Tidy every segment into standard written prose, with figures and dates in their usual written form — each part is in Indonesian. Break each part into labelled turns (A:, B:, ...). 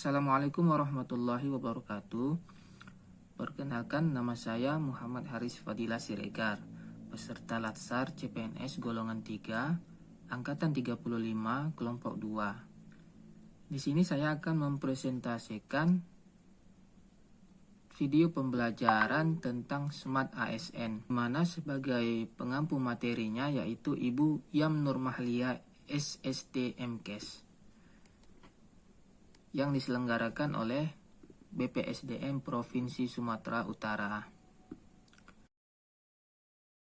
A: Assalamualaikum warahmatullahi wabarakatuh. Perkenalkan, nama saya Muhammad Haris Fadilah Siregar, peserta Latsar CPNS golongan 3, angkatan 35, kelompok 2. Di sini saya akan mempresentasikan video pembelajaran tentang Smart ASN, di mana sebagai pengampu materinya yaitu Ibu Yam Nurmahlia SST MKes, yang diselenggarakan oleh BPSDM Provinsi Sumatera Utara.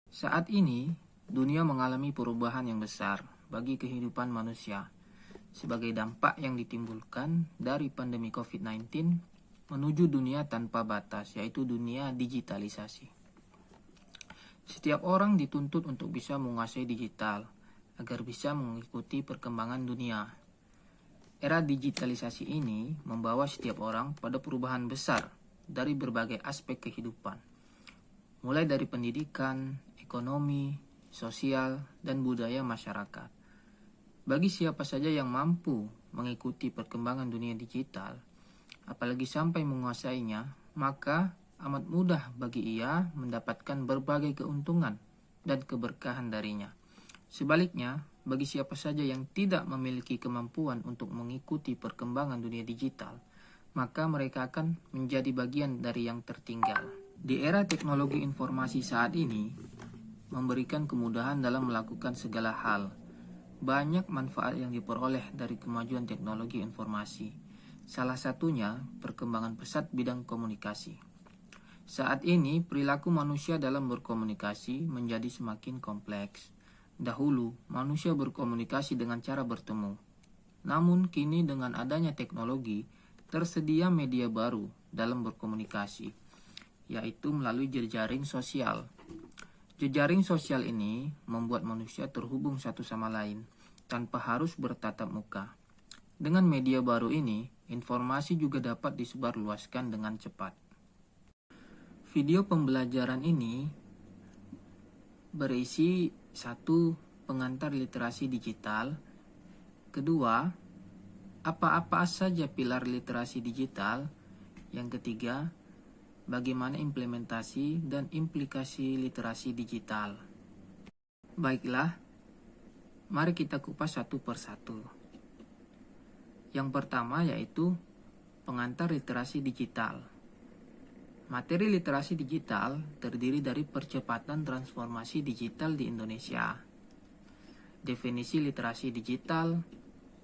A: Saat ini, dunia mengalami perubahan yang besar bagi kehidupan manusia sebagai dampak yang ditimbulkan dari pandemi COVID-19 menuju dunia tanpa batas, yaitu dunia digitalisasi. Setiap orang dituntut untuk bisa menguasai digital agar bisa mengikuti perkembangan dunia. Era digitalisasi ini membawa setiap orang pada perubahan besar dari berbagai aspek kehidupan, mulai dari pendidikan, ekonomi, sosial, dan budaya masyarakat. Bagi siapa saja yang mampu mengikuti perkembangan dunia digital, apalagi sampai menguasainya, maka amat mudah bagi ia mendapatkan berbagai keuntungan dan keberkahan darinya. Sebaliknya, bagi siapa saja yang tidak memiliki kemampuan untuk mengikuti perkembangan dunia digital, maka mereka akan menjadi bagian dari yang tertinggal. Di era teknologi informasi saat ini, memberikan kemudahan dalam melakukan segala hal. Banyak manfaat yang diperoleh dari kemajuan teknologi informasi. Salah satunya, perkembangan pesat bidang komunikasi. Saat ini, perilaku manusia dalam berkomunikasi menjadi semakin kompleks. Dahulu, manusia berkomunikasi dengan cara bertemu. Namun, kini dengan adanya teknologi, tersedia media baru dalam berkomunikasi, yaitu melalui jejaring sosial. Jejaring sosial ini membuat manusia terhubung satu sama lain, tanpa harus bertatap muka. Dengan media baru ini, informasi juga dapat disebarluaskan dengan cepat. Video pembelajaran ini berisi 1. Pengantar literasi digital. 2. Apa-apa saja pilar literasi digital. Yang 3. Bagaimana implementasi dan implikasi literasi digital. Baiklah, mari kita kupas satu persatu. Yang pertama yaitu pengantar literasi digital. Materi literasi digital terdiri dari percepatan transformasi digital di Indonesia, definisi literasi digital,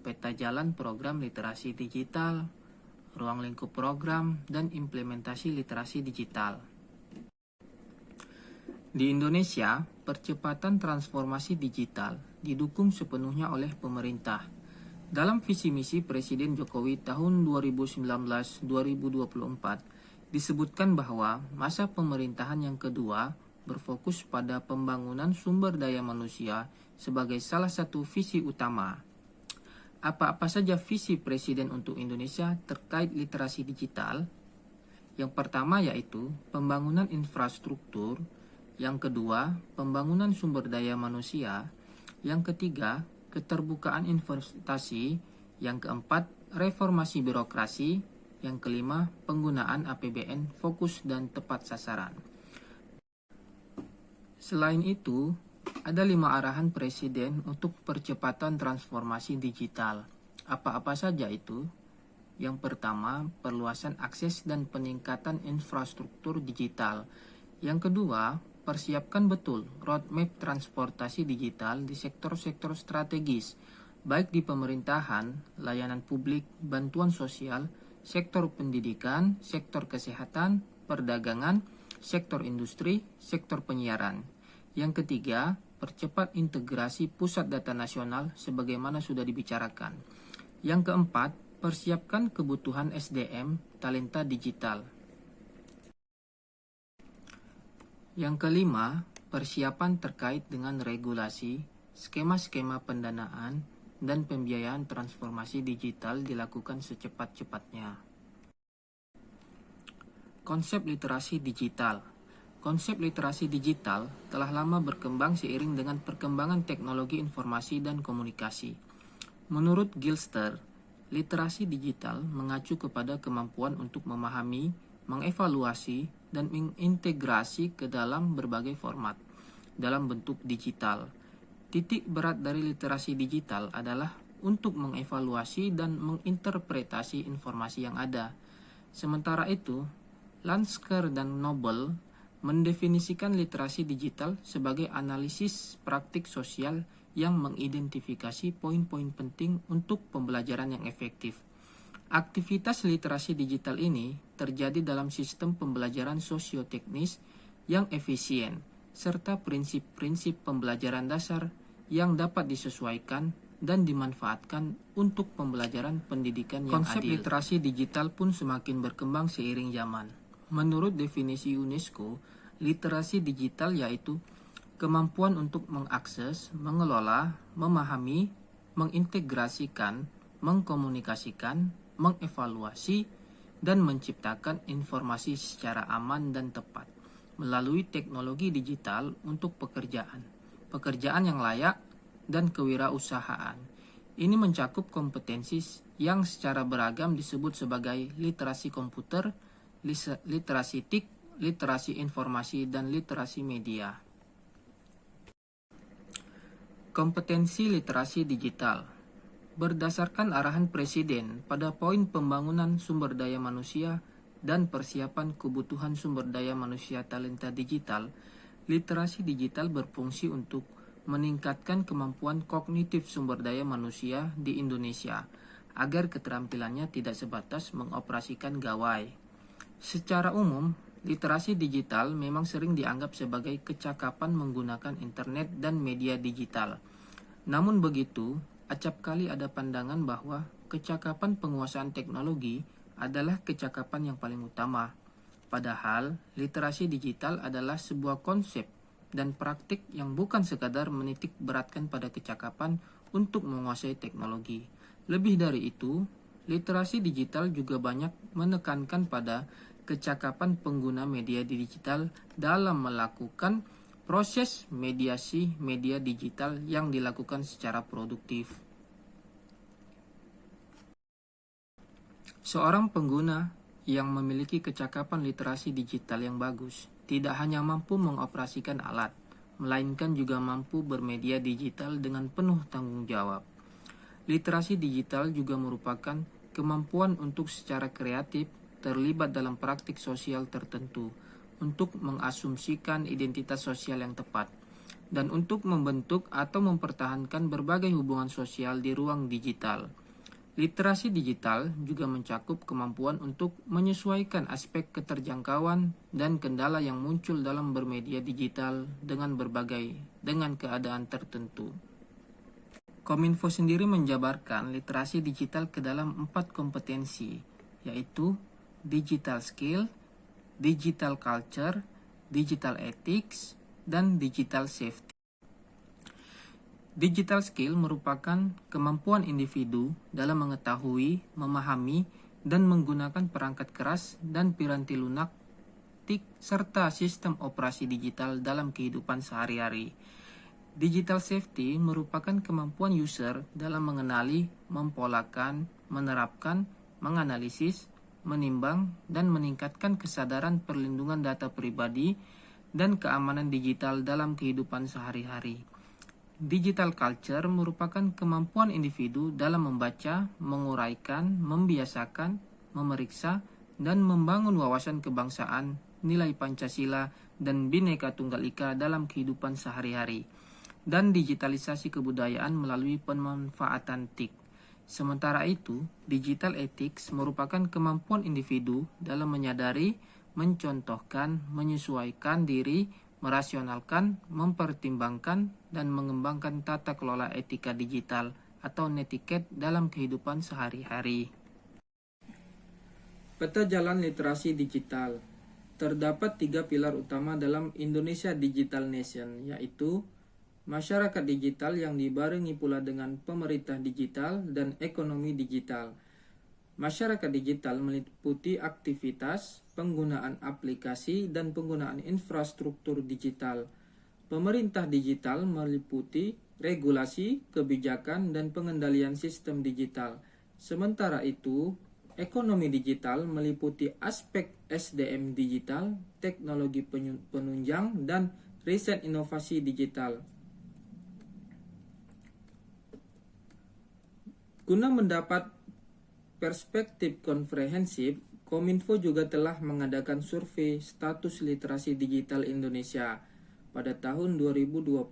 A: peta jalan program literasi digital, ruang lingkup program, dan implementasi literasi digital. Di Indonesia, percepatan transformasi digital didukung sepenuhnya oleh pemerintah. Dalam visi misi Presiden Jokowi tahun 2019-2024, disebutkan bahwa masa pemerintahan yang kedua berfokus pada pembangunan sumber daya manusia sebagai salah satu visi utama. Apa-apa saja visi Presiden untuk Indonesia terkait literasi digital? Yang pertama yaitu pembangunan infrastruktur, yang kedua pembangunan sumber daya manusia, yang ketiga keterbukaan investasi, yang keempat reformasi birokrasi, yang kelima, penggunaan APBN fokus dan tepat sasaran. Selain itu, ada 5 arahan Presiden untuk percepatan transformasi digital. Apa-apa saja itu? Yang pertama, perluasan akses dan peningkatan infrastruktur digital. Yang kedua, persiapkan betul roadmap transportasi digital di sektor-sektor strategis, baik di pemerintahan, layanan publik, bantuan sosial, sektor pendidikan, sektor kesehatan, perdagangan, sektor industri, sektor penyiaran. Yang ketiga, percepat integrasi pusat data nasional sebagaimana sudah dibicarakan. Yang keempat, persiapkan kebutuhan SDM talenta digital. Yang kelima, persiapan terkait dengan regulasi, skema-skema pendanaan, dan pembiayaan transformasi digital dilakukan secepat-cepatnya. Konsep literasi digital. Konsep literasi digital telah lama berkembang seiring dengan perkembangan teknologi informasi dan komunikasi. Menurut Gilster, literasi digital mengacu kepada kemampuan untuk memahami, mengevaluasi, dan mengintegrasi ke dalam berbagai format dalam bentuk digital. Titik berat dari literasi digital adalah untuk mengevaluasi dan menginterpretasi informasi yang ada. Sementara itu, Lansker dan Noble mendefinisikan literasi digital sebagai analisis praktik sosial yang mengidentifikasi poin-poin penting untuk pembelajaran yang efektif. Aktivitas literasi digital ini terjadi dalam sistem pembelajaran sosioteknis yang efisien, serta prinsip-prinsip pembelajaran dasar yang dapat disesuaikan dan dimanfaatkan untuk pembelajaran pendidikan yang adil. Konsep literasi digital pun semakin berkembang seiring zaman. Menurut definisi UNESCO, literasi digital yaitu kemampuan untuk mengakses, mengelola, memahami, mengintegrasikan, mengkomunikasikan, mengevaluasi, dan menciptakan informasi secara aman dan tepat melalui teknologi digital untuk pekerjaan yang layak, dan kewirausahaan. Ini mencakup kompetensi yang secara beragam disebut sebagai literasi komputer, literasi TIK, literasi informasi, dan literasi media. Kompetensi literasi digital berdasarkan arahan Presiden pada poin pembangunan sumber daya manusia dan persiapan kebutuhan sumber daya manusia talenta digital, literasi digital berfungsi untuk meningkatkan kemampuan kognitif sumber daya manusia di Indonesia agar keterampilannya tidak sebatas mengoperasikan gawai. Secara umum, literasi digital memang sering dianggap sebagai kecakapan menggunakan internet dan media digital. Namun begitu, acap kali ada pandangan bahwa kecakapan penguasaan teknologi adalah kecakapan yang paling utama. Padahal, literasi digital adalah sebuah konsep dan praktik yang bukan sekadar menitik beratkan pada kecakapan untuk menguasai teknologi. Lebih dari itu, literasi digital juga banyak menekankan pada kecakapan pengguna media digital dalam melakukan proses mediasi media digital yang dilakukan secara produktif. Seorang pengguna yang memiliki kecakapan literasi digital yang bagus tidak hanya mampu mengoperasikan alat, melainkan juga mampu bermedia digital dengan penuh tanggung jawab. Literasi digital juga merupakan kemampuan untuk secara kreatif terlibat dalam praktik sosial tertentu, untuk mengasumsikan identitas sosial yang tepat, dan untuk membentuk atau mempertahankan berbagai hubungan sosial di ruang digital. Literasi digital juga mencakup kemampuan untuk menyesuaikan aspek keterjangkauan dan kendala yang muncul dalam bermedia digital dengan keadaan tertentu. Kominfo sendiri menjabarkan literasi digital ke dalam 4 kompetensi, yaitu digital skill, digital culture, digital ethics, dan digital safety. Digital skill merupakan kemampuan individu dalam mengetahui, memahami, dan menggunakan perangkat keras dan piranti lunak, TIK, serta sistem operasi digital dalam kehidupan sehari-hari. Digital safety merupakan kemampuan user dalam mengenali, mempolakan, menerapkan, menganalisis, menimbang, dan meningkatkan kesadaran perlindungan data pribadi dan keamanan digital dalam kehidupan sehari-hari. Digital culture merupakan kemampuan individu dalam membaca, menguraikan, membiasakan, memeriksa, dan membangun wawasan kebangsaan, nilai Pancasila, dan Bhinneka Tunggal Ika dalam kehidupan sehari-hari, dan digitalisasi kebudayaan melalui pemanfaatan TIK. Sementara itu, digital ethics merupakan kemampuan individu dalam menyadari, mencontohkan, menyesuaikan diri, merasionalkan, mempertimbangkan, dan mengembangkan tata kelola etika digital atau netiquette dalam kehidupan sehari-hari. Peta jalan literasi digital. Terdapat 3 pilar utama dalam Indonesia Digital Nation, yaitu masyarakat digital yang dibarengi pula dengan pemerintah digital dan ekonomi digital. Masyarakat digital meliputi aktivitas, penggunaan aplikasi, dan penggunaan infrastruktur digital. Pemerintah digital meliputi regulasi, kebijakan, dan pengendalian sistem digital. Sementara itu, ekonomi digital meliputi aspek SDM digital, teknologi penunjang, dan riset inovasi digital. Guna mendapat perspektif komprehensif, Kominfo juga telah mengadakan survei status literasi digital Indonesia pada tahun 2020.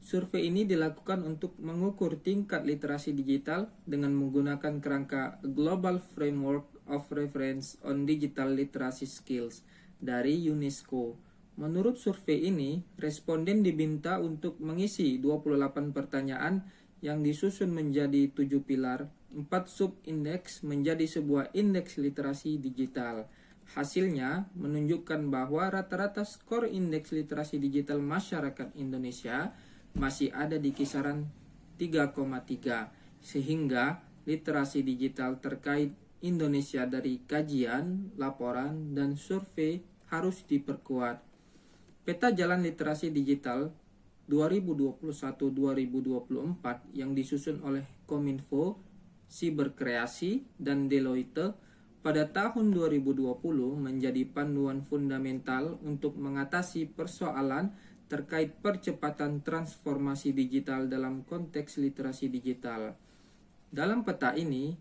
A: Survei ini dilakukan untuk mengukur tingkat literasi digital dengan menggunakan kerangka Global Framework of Reference on Digital Literacy Skills dari UNESCO. Menurut survei ini, responden diminta untuk mengisi 28 pertanyaan yang disusun menjadi 7 pilar, 4 sub-indeks menjadi sebuah indeks literasi digital. Hasilnya menunjukkan bahwa rata-rata skor indeks literasi digital masyarakat Indonesia masih ada di kisaran 3,3, sehingga literasi digital terkait Indonesia dari kajian, laporan, dan survei harus diperkuat. Peta jalan literasi digital 2021-2024 yang disusun oleh Kominfo, Siberkreasi, dan Deloitte pada tahun 2020 menjadi panduan fundamental untuk mengatasi persoalan terkait percepatan transformasi digital dalam konteks literasi digital. Dalam peta ini,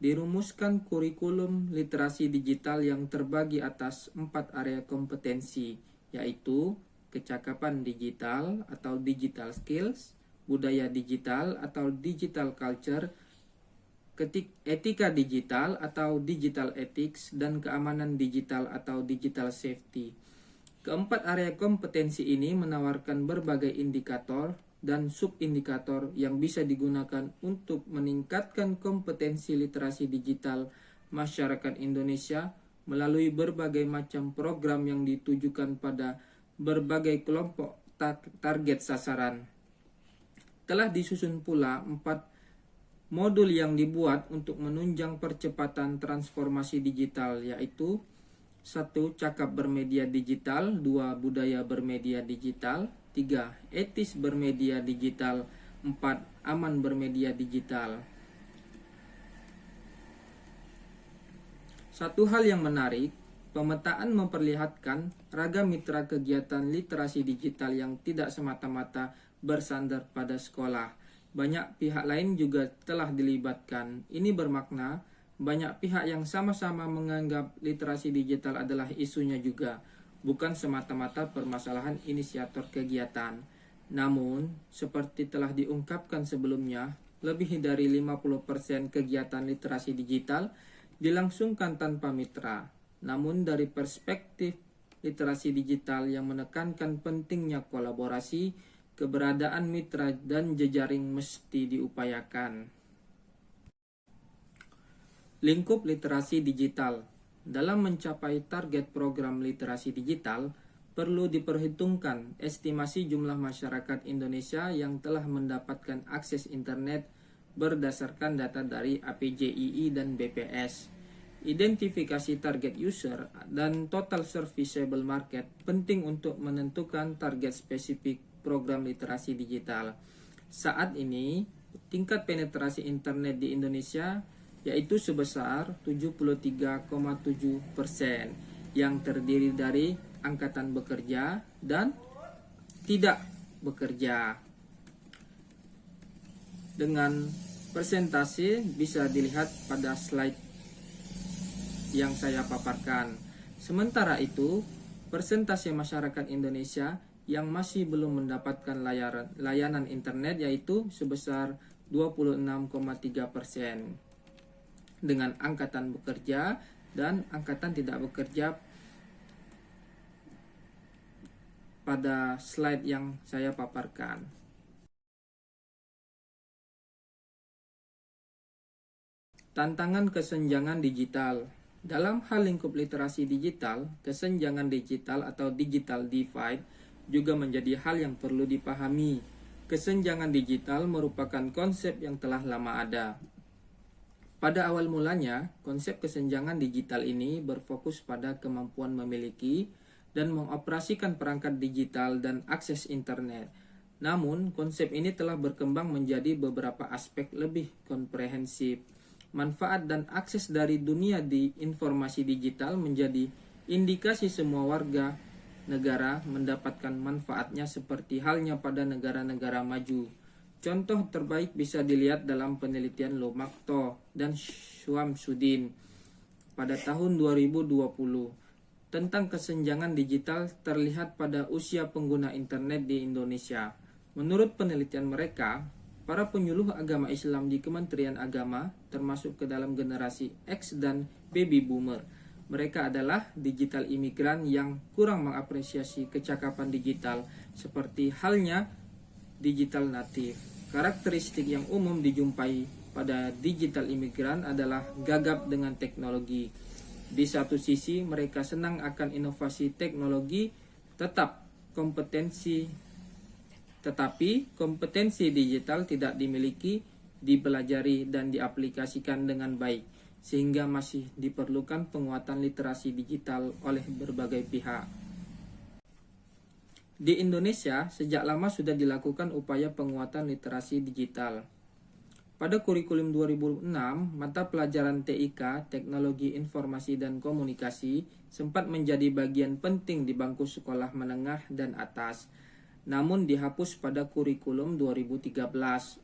A: dirumuskan kurikulum literasi digital yang terbagi atas 4 area kompetensi, yaitu kecakapan digital atau digital skills, budaya digital atau digital culture, etika digital atau digital ethics, dan keamanan digital atau digital safety. Keempat area kompetensi ini menawarkan berbagai indikator dan subindikator yang bisa digunakan untuk meningkatkan kompetensi literasi digital masyarakat Indonesia melalui berbagai macam program yang ditujukan pada berbagai kelompok target sasaran. Telah disusun pula 4 modul yang dibuat untuk menunjang percepatan transformasi digital, yaitu 1. Cakap bermedia digital, 2. Budaya bermedia digital, 3. Etis bermedia digital, 4. Aman bermedia digital. Satu hal yang menarik, pemetaan memperlihatkan ragam mitra kegiatan literasi digital yang tidak semata-mata bersandar pada sekolah. Banyak pihak lain juga telah dilibatkan. Ini bermakna banyak pihak yang sama-sama menganggap literasi digital adalah isunya juga, bukan semata-mata permasalahan inisiator kegiatan. Namun, seperti telah diungkapkan sebelumnya, lebih dari 50% kegiatan literasi digital dilangsungkan tanpa mitra. Namun dari perspektif literasi digital yang menekankan pentingnya kolaborasi, keberadaan mitra dan jejaring mesti diupayakan. Lingkup literasi digital. Dalam mencapai target program literasi digital, perlu diperhitungkan estimasi jumlah masyarakat Indonesia yang telah mendapatkan akses internet berdasarkan data dari APJII dan BPS. Identifikasi target user dan total serviceable market penting untuk menentukan target spesifik program literasi digital. Saat ini, tingkat penetrasi internet di Indonesia yaitu sebesar 73,7% yang terdiri dari angkatan bekerja dan tidak bekerja. Dengan persentase bisa dilihat pada slide yang saya paparkan. Sementara itu, persentase masyarakat Indonesia yang masih belum mendapatkan layanan internet yaitu sebesar 26,3%. Dengan angkatan bekerja dan angkatan tidak bekerja pada slide yang saya paparkan. Tantangan kesenjangan digital. Dalam hal lingkup literasi digital, kesenjangan digital atau digital divide juga menjadi hal yang perlu dipahami. Kesenjangan digital merupakan konsep yang telah lama ada. Pada awal mulanya, konsep kesenjangan digital ini berfokus pada kemampuan memiliki dan mengoperasikan perangkat digital dan akses internet. Namun, konsep ini telah berkembang menjadi beberapa aspek lebih komprehensif. Manfaat dan akses dari dunia di informasi digital menjadi indikasi semua warga negara mendapatkan manfaatnya seperti halnya pada negara-negara maju. Contoh terbaik bisa dilihat dalam penelitian Lomakto dan Syamsuddin pada tahun 2020 tentang kesenjangan digital terlihat pada usia pengguna internet di Indonesia. Menurut penelitian mereka, para penyuluh agama Islam di Kementerian Agama termasuk ke dalam generasi X dan baby boomer. Mereka adalah digital imigran yang kurang mengapresiasi kecakapan digital seperti halnya digital native. Karakteristik yang umum dijumpai pada digital imigran adalah gagap dengan teknologi. Di satu sisi mereka senang akan inovasi teknologi, tetapi kompetensi digital tidak dimiliki, dipelajari dan diaplikasikan dengan baik, sehingga masih diperlukan penguatan literasi digital oleh berbagai pihak. Di Indonesia, sejak lama sudah dilakukan upaya penguatan literasi digital. Pada kurikulum 2006, mata pelajaran TIK, Teknologi Informasi dan Komunikasi, sempat menjadi bagian penting di bangku sekolah menengah dan atas. Namun dihapus pada kurikulum 2013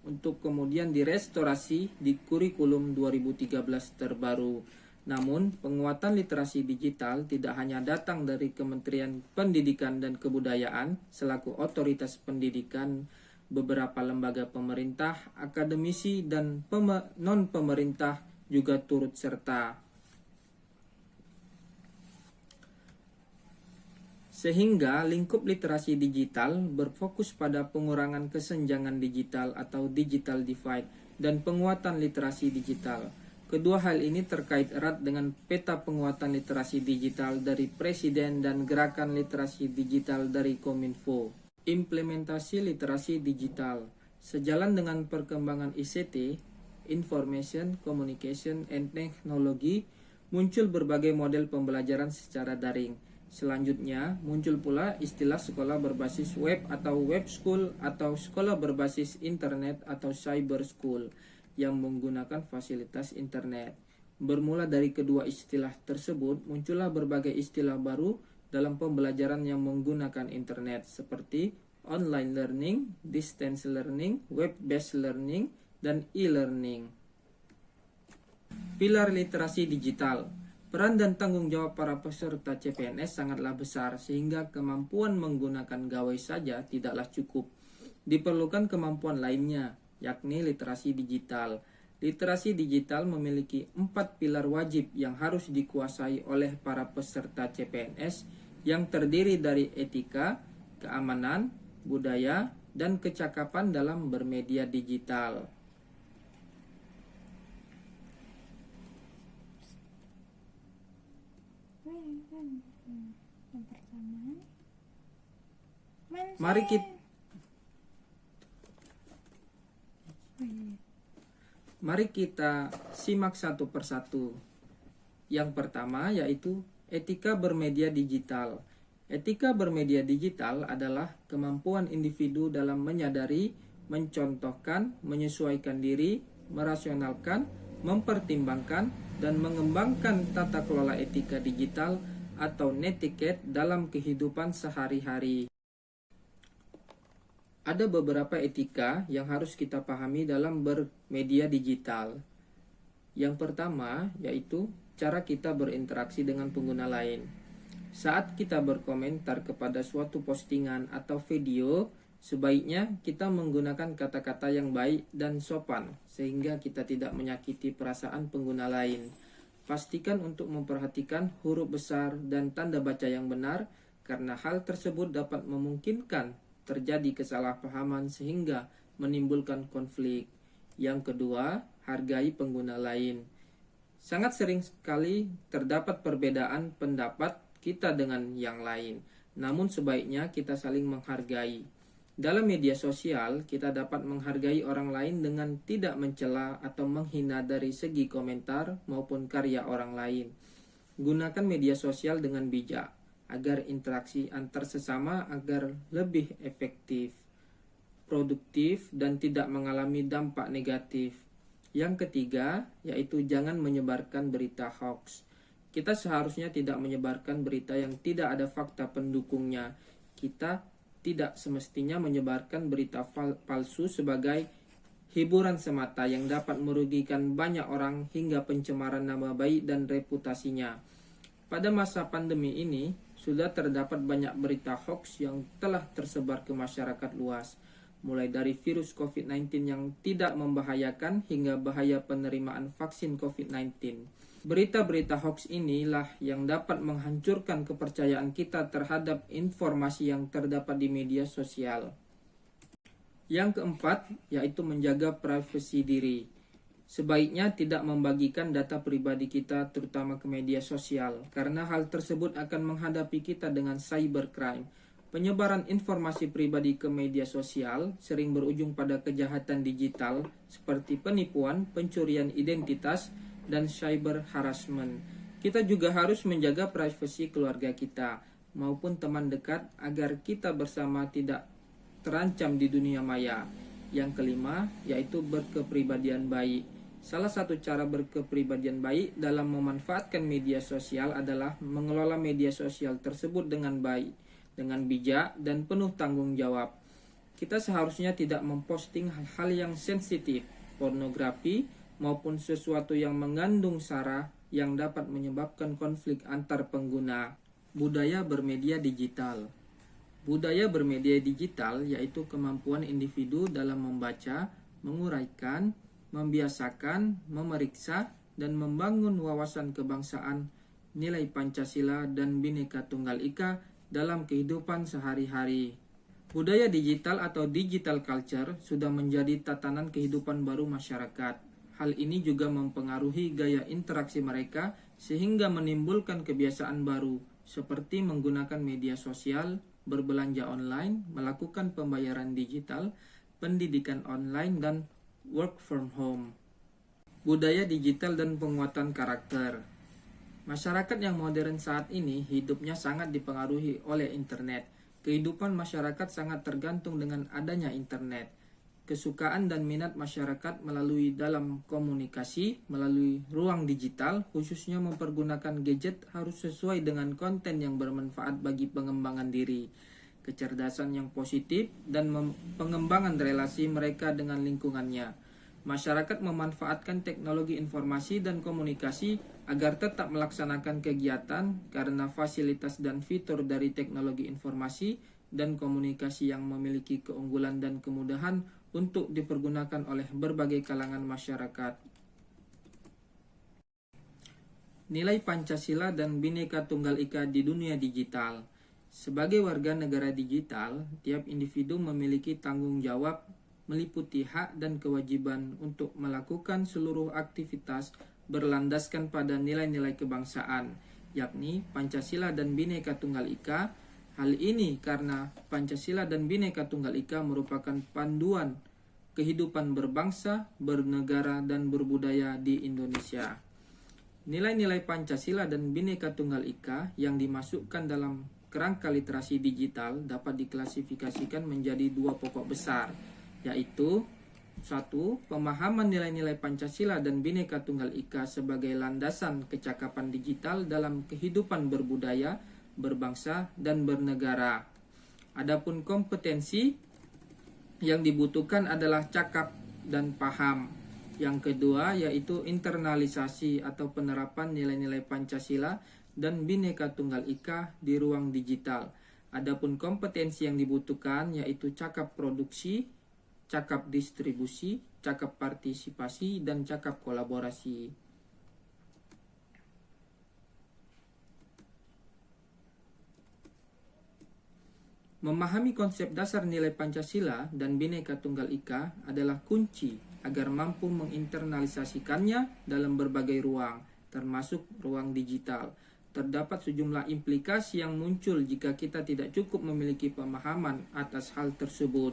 A: untuk kemudian direstorasi di kurikulum 2013 terbaru. Namun, penguatan literasi digital tidak hanya datang dari Kementerian Pendidikan dan Kebudayaan selaku otoritas pendidikan. Beberapa lembaga pemerintah, akademisi, dan non-pemerintah juga turut serta. Sehingga lingkup literasi digital berfokus pada pengurangan kesenjangan digital atau digital divide dan penguatan literasi digital. Kedua hal ini terkait erat dengan peta penguatan literasi digital dari Presiden dan gerakan literasi digital dari Kominfo. Implementasi literasi digital. Sejalan dengan perkembangan ICT, Information, Communication, and Technology, muncul berbagai model pembelajaran secara daring. Selanjutnya, muncul pula istilah sekolah berbasis web atau web school atau sekolah berbasis internet atau cyber school yang menggunakan fasilitas internet. Bermula dari kedua istilah tersebut, muncullah berbagai istilah baru dalam pembelajaran yang menggunakan internet seperti online learning, distance learning, web-based learning, dan e-learning. Pilar literasi digital. Peran dan tanggung jawab para peserta CPNS sangatlah besar sehingga kemampuan menggunakan gawai saja tidaklah cukup. Diperlukan kemampuan lainnya, yakni literasi digital. Literasi digital memiliki 4 pilar wajib yang harus dikuasai oleh para peserta CPNS yang terdiri dari etika, keamanan, budaya, dan kecakapan dalam bermedia digital. Mari kita simak satu persatu. Yang pertama yaitu etika bermedia digital. Etika bermedia digital adalah kemampuan individu dalam menyadari, mencontohkan, menyesuaikan diri, merasionalkan, mempertimbangkan, dan mengembangkan tata kelola etika digital atau netiquette dalam kehidupan sehari-hari. Ada beberapa etika yang harus kita pahami dalam bermedia digital. Yang pertama yaitu cara kita berinteraksi dengan pengguna lain. Saat kita berkomentar kepada suatu postingan atau video, sebaiknya kita menggunakan kata-kata yang baik dan sopan sehingga kita tidak menyakiti perasaan pengguna lain. Pastikan untuk memperhatikan huruf besar dan tanda baca yang benar karena hal tersebut dapat memungkinkan terjadi kesalahpahaman sehingga menimbulkan konflik. Yang kedua, hargai pengguna lain. Sangat sering sekali terdapat perbedaan pendapat kita dengan yang lain, namun sebaiknya kita saling menghargai. Dalam media sosial, kita dapat menghargai orang lain dengan tidak mencela atau menghina dari segi komentar maupun karya orang lain. Gunakan media sosial dengan bijak, agar interaksi antar sesama agar lebih efektif, produktif, dan tidak mengalami dampak negatif. Yang ketiga, yaitu jangan menyebarkan berita hoax. Kita seharusnya tidak menyebarkan berita yang tidak ada fakta pendukungnya. Kita tidak semestinya menyebarkan berita palsu sebagai hiburan semata yang dapat merugikan banyak orang hingga pencemaran nama baik dan reputasinya. Pada masa pandemi ini, sudah terdapat banyak berita hoax yang telah tersebar ke masyarakat luas, mulai dari virus COVID-19 yang tidak membahayakan hingga bahaya penerimaan vaksin COVID-19. Berita-berita hoax inilah yang dapat menghancurkan kepercayaan kita terhadap informasi yang terdapat di media sosial. Yang keempat, yaitu menjaga privasi diri. Sebaiknya tidak membagikan data pribadi kita terutama ke media sosial, karena hal tersebut akan menghadapi kita dengan cybercrime. Penyebaran informasi pribadi ke media sosial sering berujung pada kejahatan digital seperti penipuan, pencurian identitas, dan cyber harassment. Kita juga harus menjaga privasi keluarga kita maupun teman dekat agar kita bersama tidak terancam di dunia maya. Yang kelima, yaitu berkepribadian baik. Salah satu cara berkepribadian baik dalam memanfaatkan media sosial adalah mengelola media sosial tersebut dengan baik, dengan bijak dan penuh tanggung jawab. Kita seharusnya tidak memposting hal-hal yang sensitif, pornografi, maupun sesuatu yang mengandung sara yang dapat menyebabkan konflik antar pengguna. Budaya bermedia digital. Budaya bermedia digital yaitu kemampuan individu dalam membaca, menguraikan, membiasakan, memeriksa, dan membangun wawasan kebangsaan, nilai Pancasila, dan Bhinneka Tunggal Ika dalam kehidupan sehari-hari. Budaya digital atau digital culture sudah menjadi tatanan kehidupan baru masyarakat. Hal ini juga mempengaruhi gaya interaksi mereka sehingga menimbulkan kebiasaan baru seperti menggunakan media sosial, berbelanja online, melakukan pembayaran digital, pendidikan online, dan work from home. Budaya digital dan penguatan karakter. Masyarakat yang modern saat ini hidupnya sangat dipengaruhi oleh internet. Kehidupan masyarakat sangat tergantung dengan adanya internet. Kesukaan dan minat masyarakat melalui dalam komunikasi, melalui ruang digital, khususnya mempergunakan gadget harus sesuai dengan konten yang bermanfaat bagi pengembangan diri, kecerdasan yang positif, dan pengembangan relasi mereka dengan lingkungannya. Masyarakat memanfaatkan teknologi informasi dan komunikasi agar tetap melaksanakan kegiatan karena fasilitas dan fitur dari teknologi informasi dan komunikasi yang memiliki keunggulan dan kemudahan untuk dipergunakan oleh berbagai kalangan masyarakat. Nilai Pancasila dan Bhinneka Tunggal Ika di dunia digital. Sebagai warga negara digital, tiap individu memiliki tanggung jawab meliputi hak dan kewajiban untuk melakukan seluruh aktivitas berlandaskan pada nilai-nilai kebangsaan, yakni Pancasila dan Bhinneka Tunggal Ika. Hal ini karena Pancasila dan Bhinneka Tunggal Ika merupakan panduan kehidupan berbangsa, bernegara, dan berbudaya di Indonesia. Nilai-nilai Pancasila dan Bhinneka Tunggal Ika yang dimasukkan dalam kerangka literasi digital dapat diklasifikasikan menjadi dua pokok besar, yaitu 1. Pemahaman nilai-nilai Pancasila dan Bhinneka Tunggal Ika sebagai landasan kecakapan digital dalam kehidupan berbudaya, berbangsa, dan bernegara. Adapun kompetensi yang dibutuhkan adalah cakap dan paham. Yang kedua yaitu internalisasi atau penerapan nilai-nilai Pancasila dan Bhinneka Tunggal Ika di ruang digital. Adapun kompetensi yang dibutuhkan yaitu cakap produksi, cakap distribusi, cakap partisipasi, dan cakap kolaborasi. Memahami konsep dasar nilai Pancasila dan Bhinneka Tunggal Ika adalah kunci agar mampu menginternalisasikannya dalam berbagai ruang, termasuk ruang digital. Terdapat sejumlah implikasi yang muncul jika kita tidak cukup memiliki pemahaman atas hal tersebut.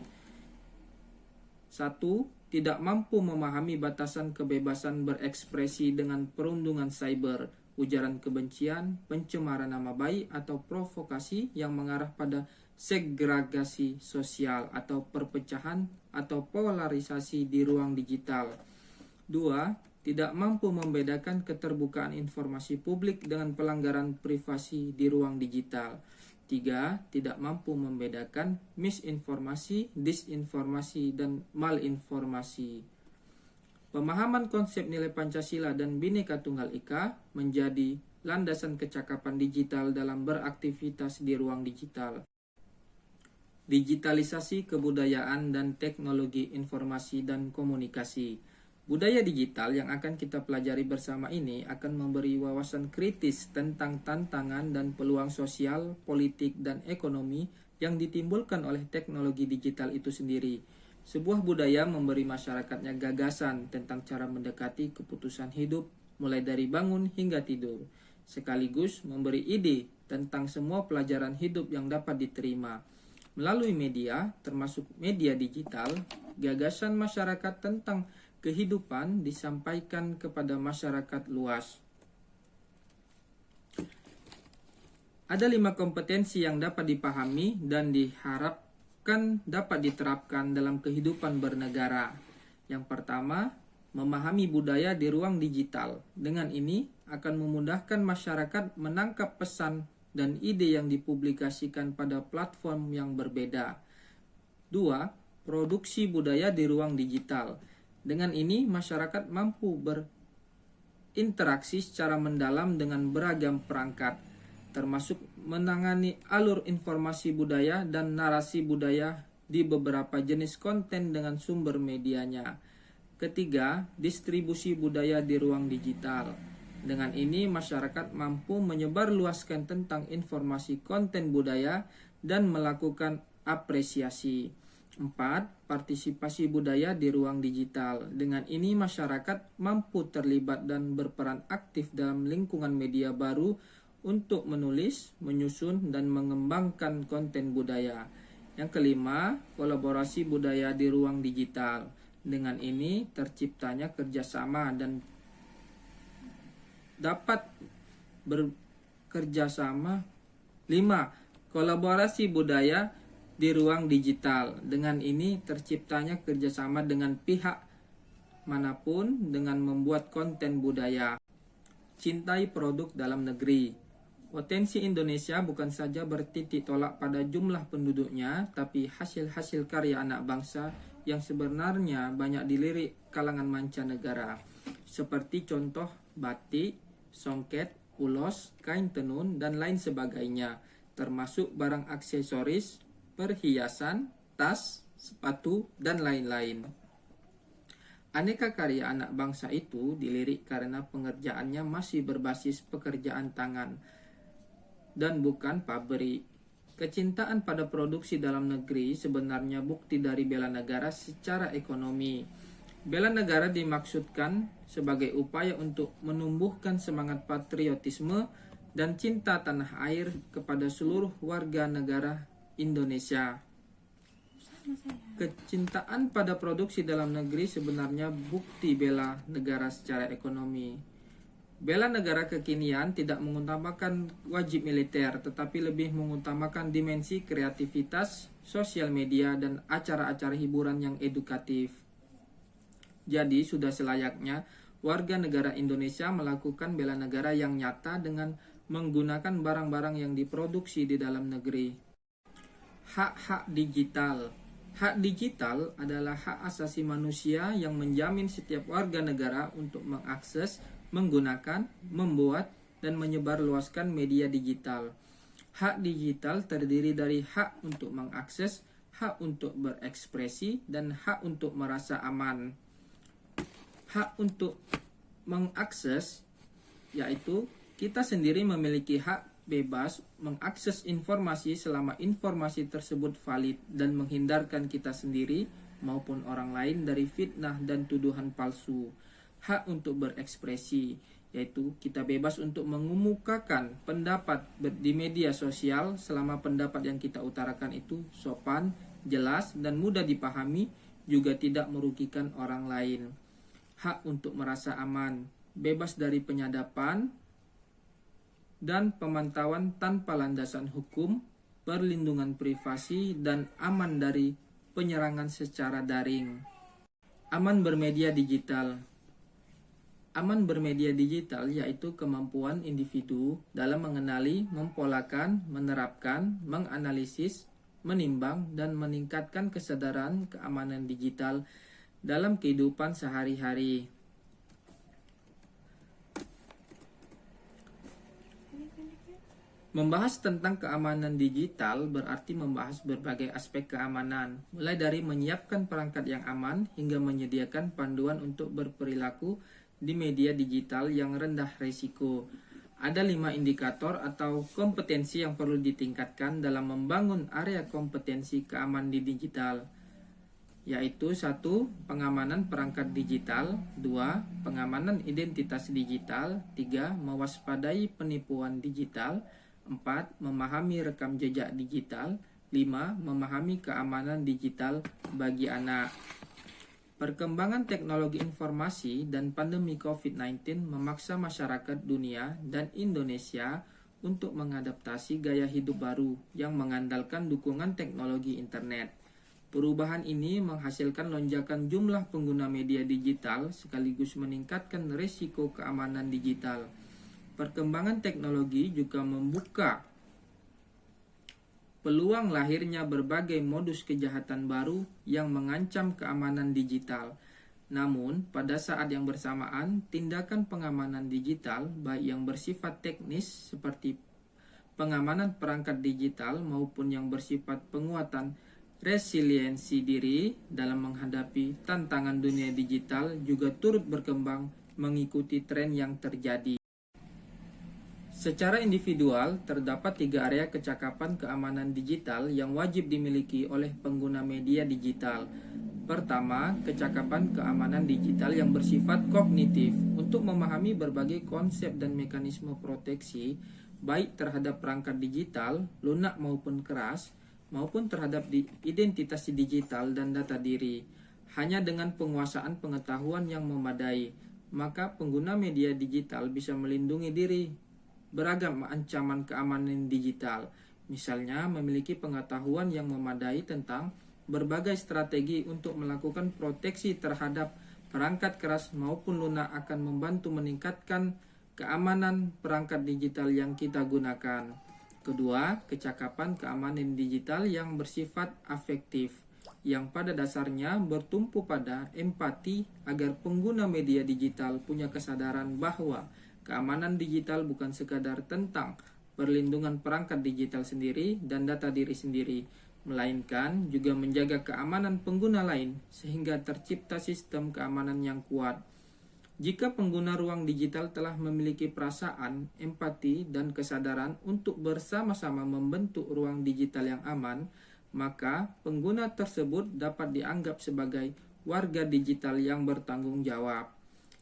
A: 1. Tidak mampu memahami batasan kebebasan berekspresi dengan perundungan cyber, ujaran kebencian, pencemaran nama baik, atau provokasi yang mengarah pada segregasi sosial atau perpecahan atau polarisasi di ruang digital. 2. Tidak mampu membedakan keterbukaan informasi publik dengan pelanggaran privasi di ruang digital. 3. Tidak mampu membedakan misinformasi, disinformasi, dan malinformasi. Pemahaman konsep nilai Pancasila dan Bhinneka Tunggal Ika menjadi landasan kecakapan digital dalam beraktivitas di ruang digital. Digitalisasi kebudayaan dan teknologi informasi dan komunikasi. Budaya digital yang akan kita pelajari bersama ini akan memberi wawasan kritis tentang tantangan dan peluang sosial, politik, dan ekonomi yang ditimbulkan oleh teknologi digital itu sendiri. Sebuah budaya memberi masyarakatnya gagasan tentang cara mendekati keputusan hidup, mulai dari bangun hingga tidur, sekaligus memberi ide tentang semua pelajaran hidup yang dapat diterima. Melalui media, termasuk media digital, gagasan masyarakat tentang kehidupan disampaikan kepada masyarakat luas. Ada 5 kompetensi yang dapat dipahami dan diharapkan dapat diterapkan dalam kehidupan bernegara. Yang pertama, memahami budaya di ruang digital. Dengan ini akan memudahkan masyarakat menangkap pesan dan ide yang dipublikasikan pada platform yang berbeda. 2. Produksi budaya di ruang digital. Dengan ini, masyarakat mampu berinteraksi secara mendalam dengan beragam perangkat, termasuk menangani alur informasi budaya dan narasi budaya di beberapa jenis konten dengan sumber medianya. Ketiga, distribusi budaya di ruang digital. Dengan ini, masyarakat mampu menyebarluaskan tentang informasi konten budaya dan melakukan apresiasi. 4. Partisipasi budaya di ruang digital. Dengan ini masyarakat mampu terlibat dan berperan aktif dalam lingkungan media baru untuk menulis, menyusun, dan mengembangkan konten budaya. Yang kelima, kolaborasi budaya di ruang digital. Dengan ini terciptanya kerjasama dan dapat bekerjasama. 5. Kolaborasi budaya di ruang digital. Dengan ini terciptanya kerjasama dengan pihak manapun dengan membuat konten budaya. Cintai produk dalam negeri. Potensi Indonesia bukan saja bertitik tolak pada jumlah penduduknya, tapi hasil-hasil karya anak bangsa yang sebenarnya banyak dilirik kalangan mancanegara. Seperti contoh batik, songket, ulos, kain tenun, dan lain sebagainya, termasuk barang aksesoris, perhiasan, tas, sepatu, dan lain-lain. Aneka karya anak bangsa itu dilirik karena pengerjaannya masih berbasis pekerjaan tangan dan bukan pabrik. Kecintaan pada produksi dalam negeri sebenarnya bukti dari bela negara secara ekonomi. Bela negara dimaksudkan sebagai upaya untuk menumbuhkan semangat patriotisme dan cinta tanah air kepada seluruh warga negara Indonesia. Kecintaan pada produksi dalam negeri sebenarnya bukti bela negara secara ekonomi. Bela negara kekinian tidak mengutamakan wajib militer, tetapi lebih mengutamakan dimensi kreativitas, sosial media, dan acara-acara hiburan yang edukatif. Jadi sudah selayaknya warga negara Indonesia melakukan bela negara yang nyata dengan menggunakan barang-barang yang diproduksi di dalam negeri. Hak-hak digital. Hak digital adalah hak asasi manusia yang menjamin setiap warga negara untuk mengakses, menggunakan, membuat, dan menyebarluaskan media digital. Hak digital terdiri dari hak untuk mengakses, hak untuk berekspresi, dan hak untuk merasa aman. Hak untuk mengakses, yaitu kita sendiri memiliki hak bebas mengakses informasi selama informasi tersebut valid dan menghindarkan kita sendiri maupun orang lain dari fitnah dan tuduhan palsu. Hak untuk berekspresi, yaitu kita bebas untuk mengemukakan pendapat di media sosial selama pendapat yang kita utarakan itu sopan, jelas, dan mudah dipahami, juga tidak merugikan orang lain. Hak untuk merasa aman, bebas dari penyadapan dan pemantauan tanpa landasan hukum, perlindungan privasi, dan aman dari penyerangan secara daring. Aman bermedia digital. Aman bermedia digital yaitu kemampuan individu dalam mengenali, mempolakan, menerapkan, menganalisis, menimbang, dan meningkatkan kesadaran keamanan digital dalam kehidupan sehari-hari. Membahas tentang keamanan digital berarti membahas berbagai aspek keamanan, mulai dari menyiapkan perangkat yang aman hingga menyediakan panduan untuk berperilaku di media digital yang rendah risiko. Ada 5 indikator atau kompetensi yang perlu ditingkatkan dalam membangun area kompetensi keamanan di digital, yaitu 1. Pengamanan perangkat digital, 2. Pengamanan identitas digital, 3. Mewaspadai penipuan digital, 4. Memahami rekam jejak digital, 5. Memahami keamanan digital bagi anak. Perkembangan teknologi informasi dan pandemi COVID-19 memaksa masyarakat dunia dan Indonesia untuk mengadaptasi gaya hidup baru yang mengandalkan dukungan teknologi internet. Perubahan ini menghasilkan lonjakan jumlah pengguna media digital sekaligus meningkatkan risiko keamanan digital. Perkembangan teknologi juga membuka peluang lahirnya berbagai modus kejahatan baru yang mengancam keamanan digital. Namun, pada saat yang bersamaan, tindakan pengamanan digital, baik yang bersifat teknis seperti pengamanan perangkat digital maupun yang bersifat penguatan resiliensi diri dalam menghadapi tantangan dunia digital juga turut berkembang mengikuti tren yang terjadi. Secara individual, terdapat 3 area kecakapan keamanan digital yang wajib dimiliki oleh pengguna media digital. Pertama, kecakapan keamanan digital yang bersifat kognitif untuk memahami berbagai konsep dan mekanisme proteksi, baik terhadap perangkat digital, lunak maupun keras, maupun terhadap identitas digital dan data diri. Hanya dengan penguasaan pengetahuan yang memadai, maka pengguna media digital bisa melindungi diri beragam ancaman keamanan digital, misalnya memiliki pengetahuan yang memadai tentang berbagai strategi untuk melakukan proteksi terhadap perangkat keras maupun lunak akan membantu meningkatkan keamanan perangkat digital yang kita gunakan. Kedua, kecakapan keamanan digital yang bersifat afektif, yang pada dasarnya bertumpu pada empati agar pengguna media digital punya kesadaran bahwa keamanan digital bukan sekadar tentang perlindungan perangkat digital sendiri dan data diri sendiri, melainkan juga menjaga keamanan pengguna lain sehingga tercipta sistem keamanan yang kuat. Jika pengguna ruang digital telah memiliki perasaan, empati, dan kesadaran untuk bersama-sama membentuk ruang digital yang aman, maka pengguna tersebut dapat dianggap sebagai warga digital yang bertanggung jawab.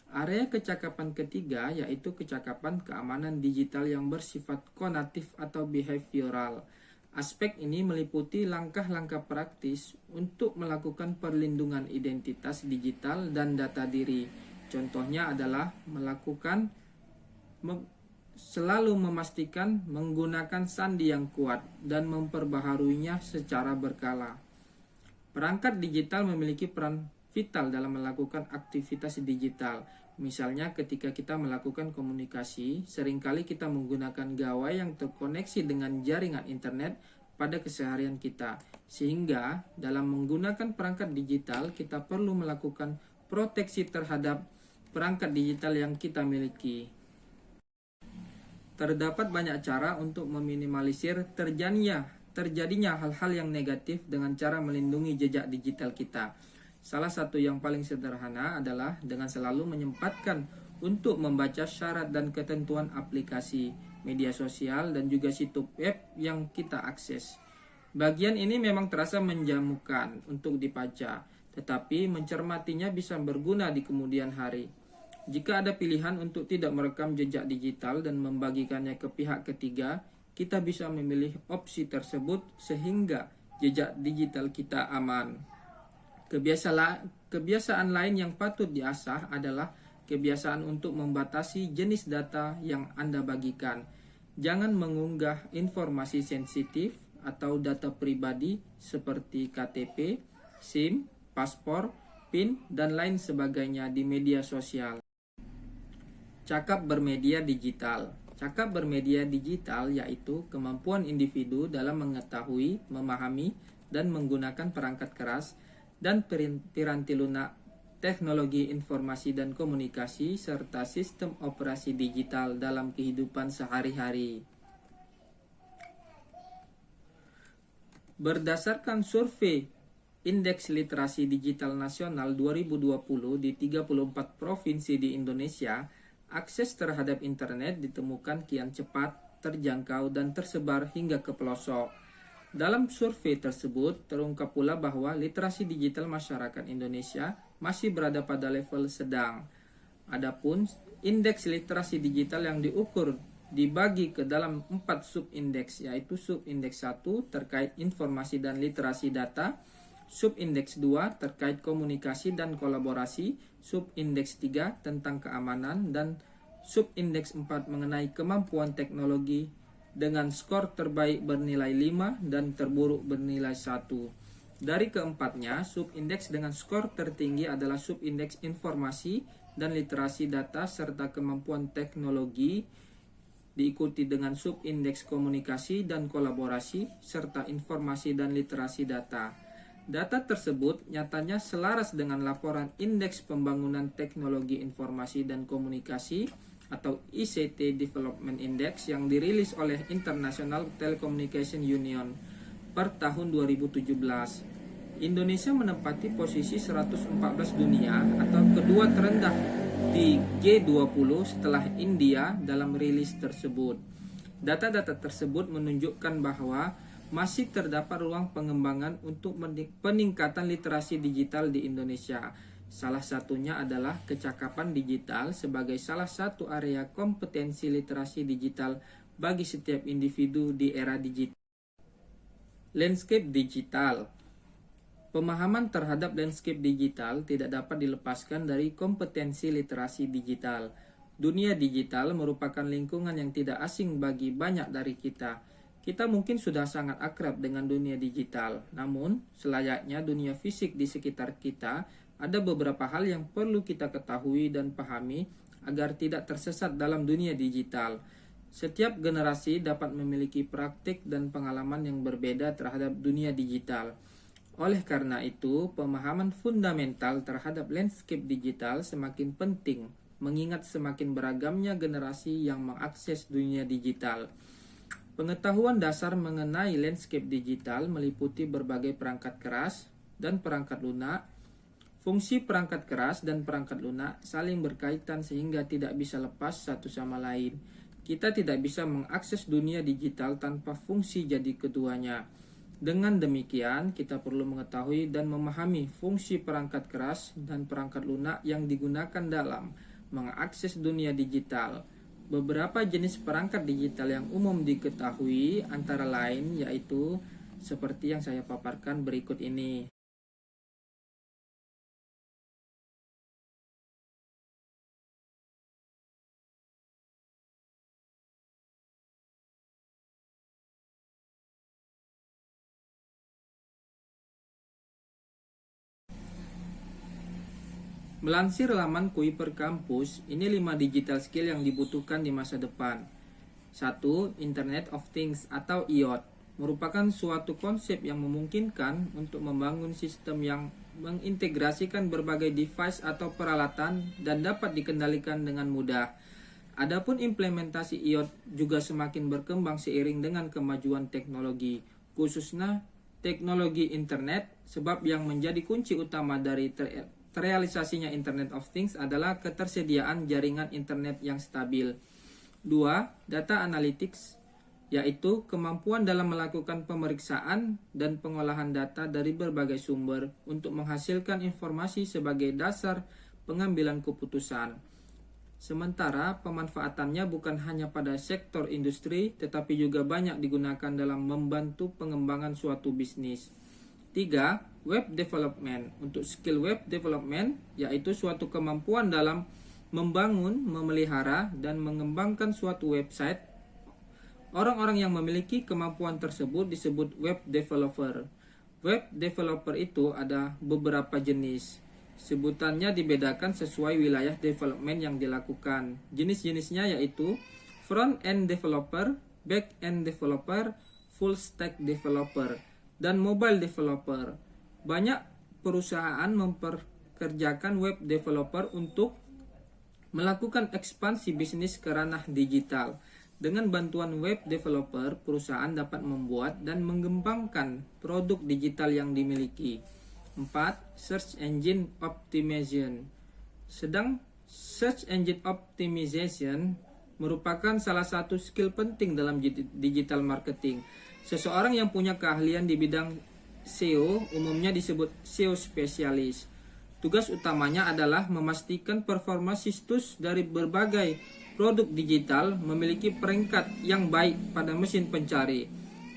A: Area kecakapan ketiga yaitu kecakapan keamanan digital yang bersifat konatif atau behavioral. Aspek ini meliputi langkah-langkah praktis untuk melakukan perlindungan identitas digital dan data diri. Contohnya adalah selalu memastikan menggunakan sandi yang kuat dan memperbaharuinya secara berkala. Perangkat digital memiliki peran vital dalam melakukan aktivitas digital. Misalnya ketika kita melakukan komunikasi, seringkali kita menggunakan gawai yang terkoneksi dengan jaringan internet pada keseharian kita. Sehingga dalam menggunakan perangkat digital, kita perlu melakukan proteksi terhadap perangkat digital yang kita miliki. Terdapat banyak cara untuk meminimalisir terjadinya hal-hal yang negatif dengan cara melindungi jejak digital kita. Salah satu yang paling sederhana adalah dengan selalu menyempatkan untuk membaca syarat dan ketentuan aplikasi, media sosial, dan juga situs web yang kita akses. Bagian ini memang terasa menjamukan untuk dibaca, tetapi mencermatinya bisa berguna di kemudian hari. Jika ada pilihan untuk tidak merekam jejak digital dan membagikannya ke pihak ketiga, kita bisa memilih opsi tersebut sehingga jejak digital kita aman. Kebiasaan lain yang patut diasah adalah kebiasaan untuk membatasi jenis data yang Anda bagikan. Jangan mengunggah informasi sensitif atau data pribadi seperti KTP, SIM, paspor, PIN, dan lain sebagainya di media sosial. Cakap bermedia digital. Cakap bermedia digital yaitu kemampuan individu dalam mengetahui, memahami, dan menggunakan perangkat keras dan piranti lunak, teknologi informasi dan komunikasi, serta sistem operasi digital dalam kehidupan sehari-hari. Berdasarkan survei Indeks Literasi Digital Nasional 2020 di 34 provinsi di Indonesia, akses terhadap internet ditemukan kian cepat, terjangkau, dan tersebar hingga ke pelosok. Dalam survei tersebut, terungkap pula bahwa literasi digital masyarakat Indonesia masih berada pada level sedang. Adapun indeks literasi digital yang diukur dibagi ke dalam 4 subindeks, yaitu subindeks 1 terkait informasi dan literasi data, subindeks 2 terkait komunikasi dan kolaborasi, subindeks 3 tentang keamanan, dan subindeks 4 mengenai kemampuan teknologi dengan skor terbaik bernilai 5 dan terburuk bernilai 1. Dari keempatnya, subindeks dengan skor tertinggi adalah subindeks informasi dan literasi data serta kemampuan teknologi, diikuti dengan subindeks komunikasi dan kolaborasi serta informasi dan literasi data. Data tersebut nyatanya selaras dengan laporan Indeks Pembangunan Teknologi Informasi dan Komunikasi atau ICT Development Index yang dirilis oleh International Telecommunication Union per tahun 2017. Indonesia menempati posisi 114 dunia atau kedua terendah di G20 setelah India dalam rilis tersebut. Data-data tersebut menunjukkan bahwa masih terdapat ruang pengembangan untuk peningkatan literasi digital di Indonesia. Salah satunya adalah kecakapan digital sebagai salah satu area kompetensi literasi digital bagi setiap individu di era digital. Landscape digital. Pemahaman terhadap landscape digital tidak dapat dilepaskan dari kompetensi literasi digital. Dunia digital merupakan lingkungan yang tidak asing bagi banyak dari kita. Kita mungkin sudah sangat akrab dengan dunia digital, namun selayaknya dunia fisik di sekitar kita, ada beberapa hal yang perlu kita ketahui dan pahami agar tidak tersesat dalam dunia digital. Setiap generasi dapat memiliki praktik dan pengalaman yang berbeda terhadap dunia digital. Oleh karena itu, pemahaman fundamental terhadap landscape digital semakin penting, mengingat semakin beragamnya generasi yang mengakses dunia digital. Pengetahuan dasar mengenai landscape digital meliputi berbagai perangkat keras dan perangkat lunak. Fungsi perangkat keras dan perangkat lunak saling berkaitan sehingga tidak bisa lepas satu sama lain. Kita tidak bisa mengakses dunia digital tanpa fungsi jadi keduanya. Dengan demikian, kita perlu mengetahui dan memahami fungsi perangkat keras dan perangkat lunak yang digunakan dalam mengakses dunia digital. Beberapa jenis perangkat digital yang umum diketahui antara lain yaitu seperti yang saya paparkan berikut ini. Melansir laman Kuiper Kampus, ini 5 digital skill yang dibutuhkan di masa depan. 1. Internet of Things atau IoT merupakan suatu konsep yang memungkinkan untuk membangun sistem yang mengintegrasikan berbagai device atau peralatan dan dapat dikendalikan dengan mudah. Adapun implementasi IoT juga semakin berkembang seiring dengan kemajuan teknologi, khususnya teknologi internet, sebab yang menjadi kunci utama dari terrealisasinya Internet of Things adalah ketersediaan jaringan internet yang stabil. 2. Data analytics, yaitu kemampuan dalam melakukan pemeriksaan dan pengolahan data dari berbagai sumber untuk menghasilkan informasi sebagai dasar pengambilan keputusan. Sementara pemanfaatannya bukan hanya pada sektor industri, tetapi juga banyak digunakan dalam membantu pengembangan suatu bisnis. 3. Web development. Untuk skill web development, yaitu suatu kemampuan dalam membangun, memelihara, dan mengembangkan suatu website. Orang-orang yang memiliki kemampuan tersebut disebut web developer. Web developer itu ada beberapa jenis. Sebutannya dibedakan sesuai wilayah development yang dilakukan. Jenis-jenisnya yaitu front-end developer, back-end developer, full-stack developer, dan mobile developer. Banyak perusahaan memperkerjakan web developer untuk melakukan ekspansi bisnis ke ranah digital. Dengan bantuan web developer, perusahaan dapat membuat dan mengembangkan produk digital yang dimiliki. 4. Search Engine Optimization. Search Engine Optimization merupakan salah satu skill penting dalam digital marketing. Seseorang yang punya keahlian di bidang SEO umumnya disebut SEO spesialis. Tugas utamanya adalah memastikan performa situs dari berbagai produk digital memiliki peringkat yang baik pada mesin pencari.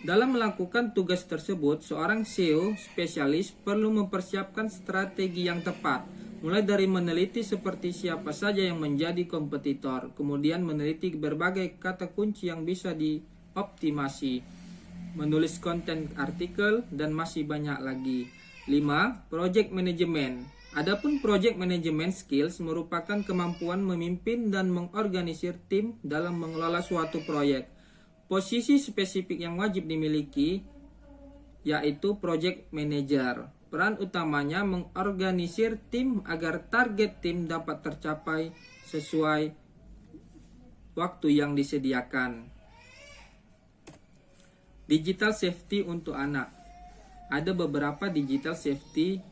A: Dalam melakukan tugas tersebut, seorang SEO spesialis perlu mempersiapkan strategi yang tepat, mulai dari meneliti seperti siapa saja yang menjadi kompetitor, kemudian meneliti berbagai kata kunci yang bisa dioptimasi, menulis konten artikel, dan masih banyak lagi. 5. Project Management. Adapun project management skills merupakan kemampuan memimpin dan mengorganisir tim dalam mengelola suatu proyek. Posisi spesifik yang wajib dimiliki yaitu project manager. Peran utamanya mengorganisir tim agar target tim dapat tercapai sesuai waktu yang disediakan. Digital safety untuk anak. Ada beberapa digital safety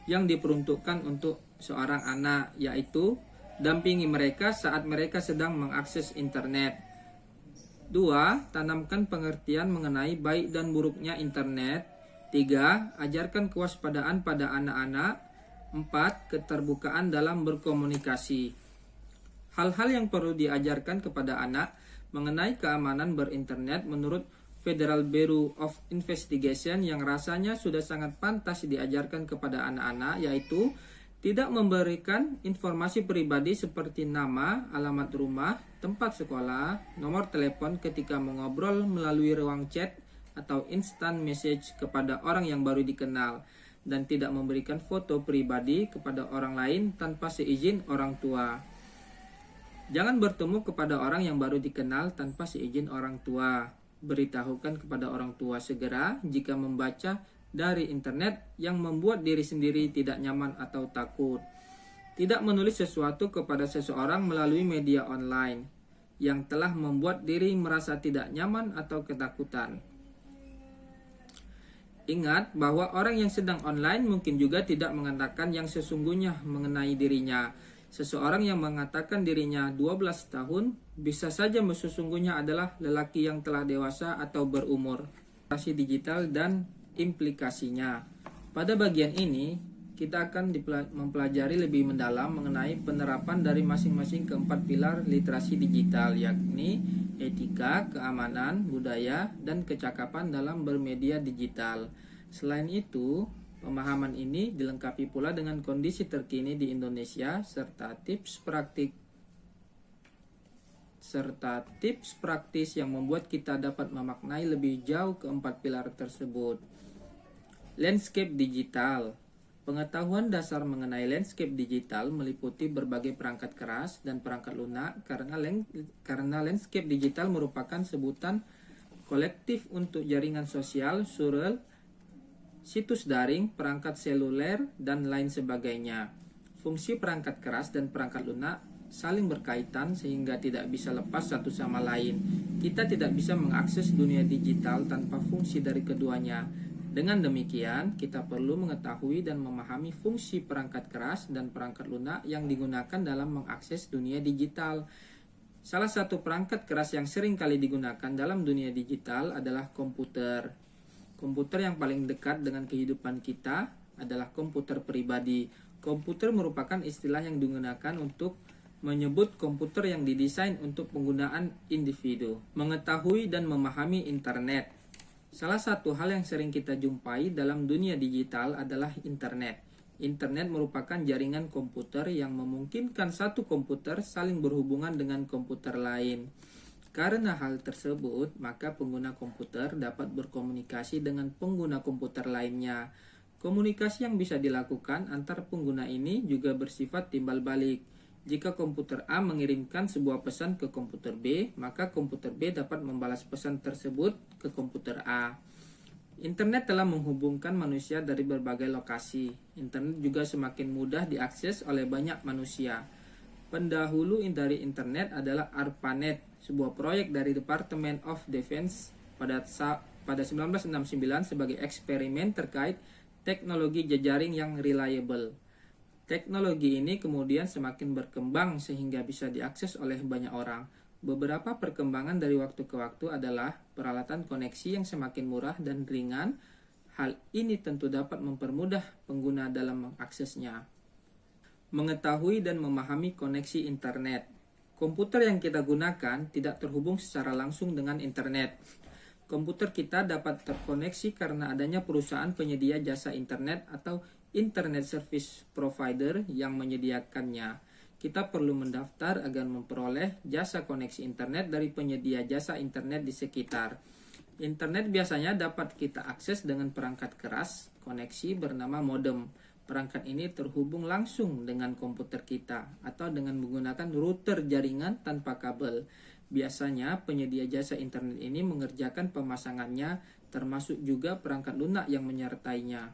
A: yang diperuntukkan untuk seorang anak, yaitu dampingi mereka saat mereka sedang mengakses internet. 2. Tanamkan pengertian mengenai baik dan buruknya internet. 3. Ajarkan kewaspadaan pada anak-anak. 4. Keterbukaan dalam berkomunikasi. Hal-hal yang perlu diajarkan kepada anak mengenai keamanan berinternet menurut Federal Bureau of Investigation yang rasanya sudah sangat pantas diajarkan kepada anak-anak, yaitu tidak memberikan informasi pribadi seperti nama, alamat rumah, tempat sekolah, nomor telepon ketika mengobrol melalui ruang chat atau instant message kepada orang yang baru dikenal, dan tidak memberikan foto pribadi kepada orang lain tanpa seizin orang tua. Jangan bertemu kepada orang yang baru dikenal tanpa seizin orang tua. Beritahukan kepada orang tua segera jika membaca dari internet yang membuat diri sendiri tidak nyaman atau takut. Tidak menulis sesuatu kepada seseorang melalui media online yang telah membuat diri merasa tidak nyaman atau ketakutan. Ingat bahwa orang yang sedang online mungkin juga tidak mengatakan yang sesungguhnya mengenai dirinya. Seseorang yang mengatakan dirinya 12 tahun bisa saja sesungguhnya adalah lelaki yang telah dewasa atau berumur. Literasi digital dan implikasinya. Pada bagian ini, kita akan mempelajari lebih mendalam mengenai penerapan dari masing-masing keempat pilar literasi digital, yakni etika, keamanan, budaya, dan kecakapan dalam bermedia digital. Selain itu, pemahaman ini dilengkapi pula dengan kondisi terkini di Indonesia serta tips praktis yang membuat kita dapat memaknai lebih jauh keempat pilar tersebut. Landscape digital. Pengetahuan dasar mengenai landscape digital meliputi berbagai perangkat keras dan perangkat lunak karena landscape digital merupakan sebutan kolektif untuk jaringan sosial, surel, situs daring, perangkat seluler, dan lain sebagainya. Fungsi perangkat keras dan perangkat lunak saling berkaitan sehingga tidak bisa lepas satu sama lain. Kita tidak bisa mengakses dunia digital tanpa fungsi dari keduanya. Dengan demikian, kita perlu mengetahui dan memahami fungsi perangkat keras dan perangkat lunak yang digunakan dalam mengakses dunia digital. Salah satu perangkat keras yang sering kali digunakan dalam dunia digital adalah komputer. Komputer yang paling dekat dengan kehidupan kita adalah komputer pribadi. Komputer merupakan istilah yang digunakan untuk menyebut komputer yang didesain untuk penggunaan individu. Mengetahui dan memahami internet. Salah satu hal yang sering kita jumpai dalam dunia digital adalah internet. Internet merupakan jaringan komputer yang memungkinkan satu komputer saling berhubungan dengan komputer lain. Karena hal tersebut, maka pengguna komputer dapat berkomunikasi dengan pengguna komputer lainnya. Komunikasi yang bisa dilakukan antar pengguna ini juga bersifat timbal balik. Jika komputer A mengirimkan sebuah pesan ke komputer B, maka komputer B dapat membalas pesan tersebut ke komputer A. Internet telah menghubungkan manusia dari berbagai lokasi. Internet juga semakin mudah diakses oleh banyak manusia. Pendahulu dari internet adalah ARPANET, sebuah proyek dari Department of Defense pada 1969 sebagai eksperimen terkait teknologi jejaring yang reliable. Teknologi ini kemudian semakin berkembang sehingga bisa diakses oleh banyak orang. Beberapa perkembangan dari waktu ke waktu adalah peralatan koneksi yang semakin murah dan ringan. Hal ini tentu dapat mempermudah pengguna dalam mengaksesnya. Mengetahui dan memahami koneksi internet. Komputer yang kita gunakan tidak terhubung secara langsung dengan internet. Komputer kita dapat terkoneksi karena adanya perusahaan penyedia jasa internet atau internet service provider yang menyediakannya. Kita perlu mendaftar agar memperoleh jasa koneksi internet dari penyedia jasa internet di sekitar. Internet biasanya dapat kita akses dengan perangkat keras koneksi bernama modem. Perangkat ini terhubung langsung dengan komputer kita atau dengan menggunakan router jaringan tanpa kabel. Biasanya penyedia jasa internet ini mengerjakan pemasangannya, termasuk juga perangkat lunak yang menyertainya.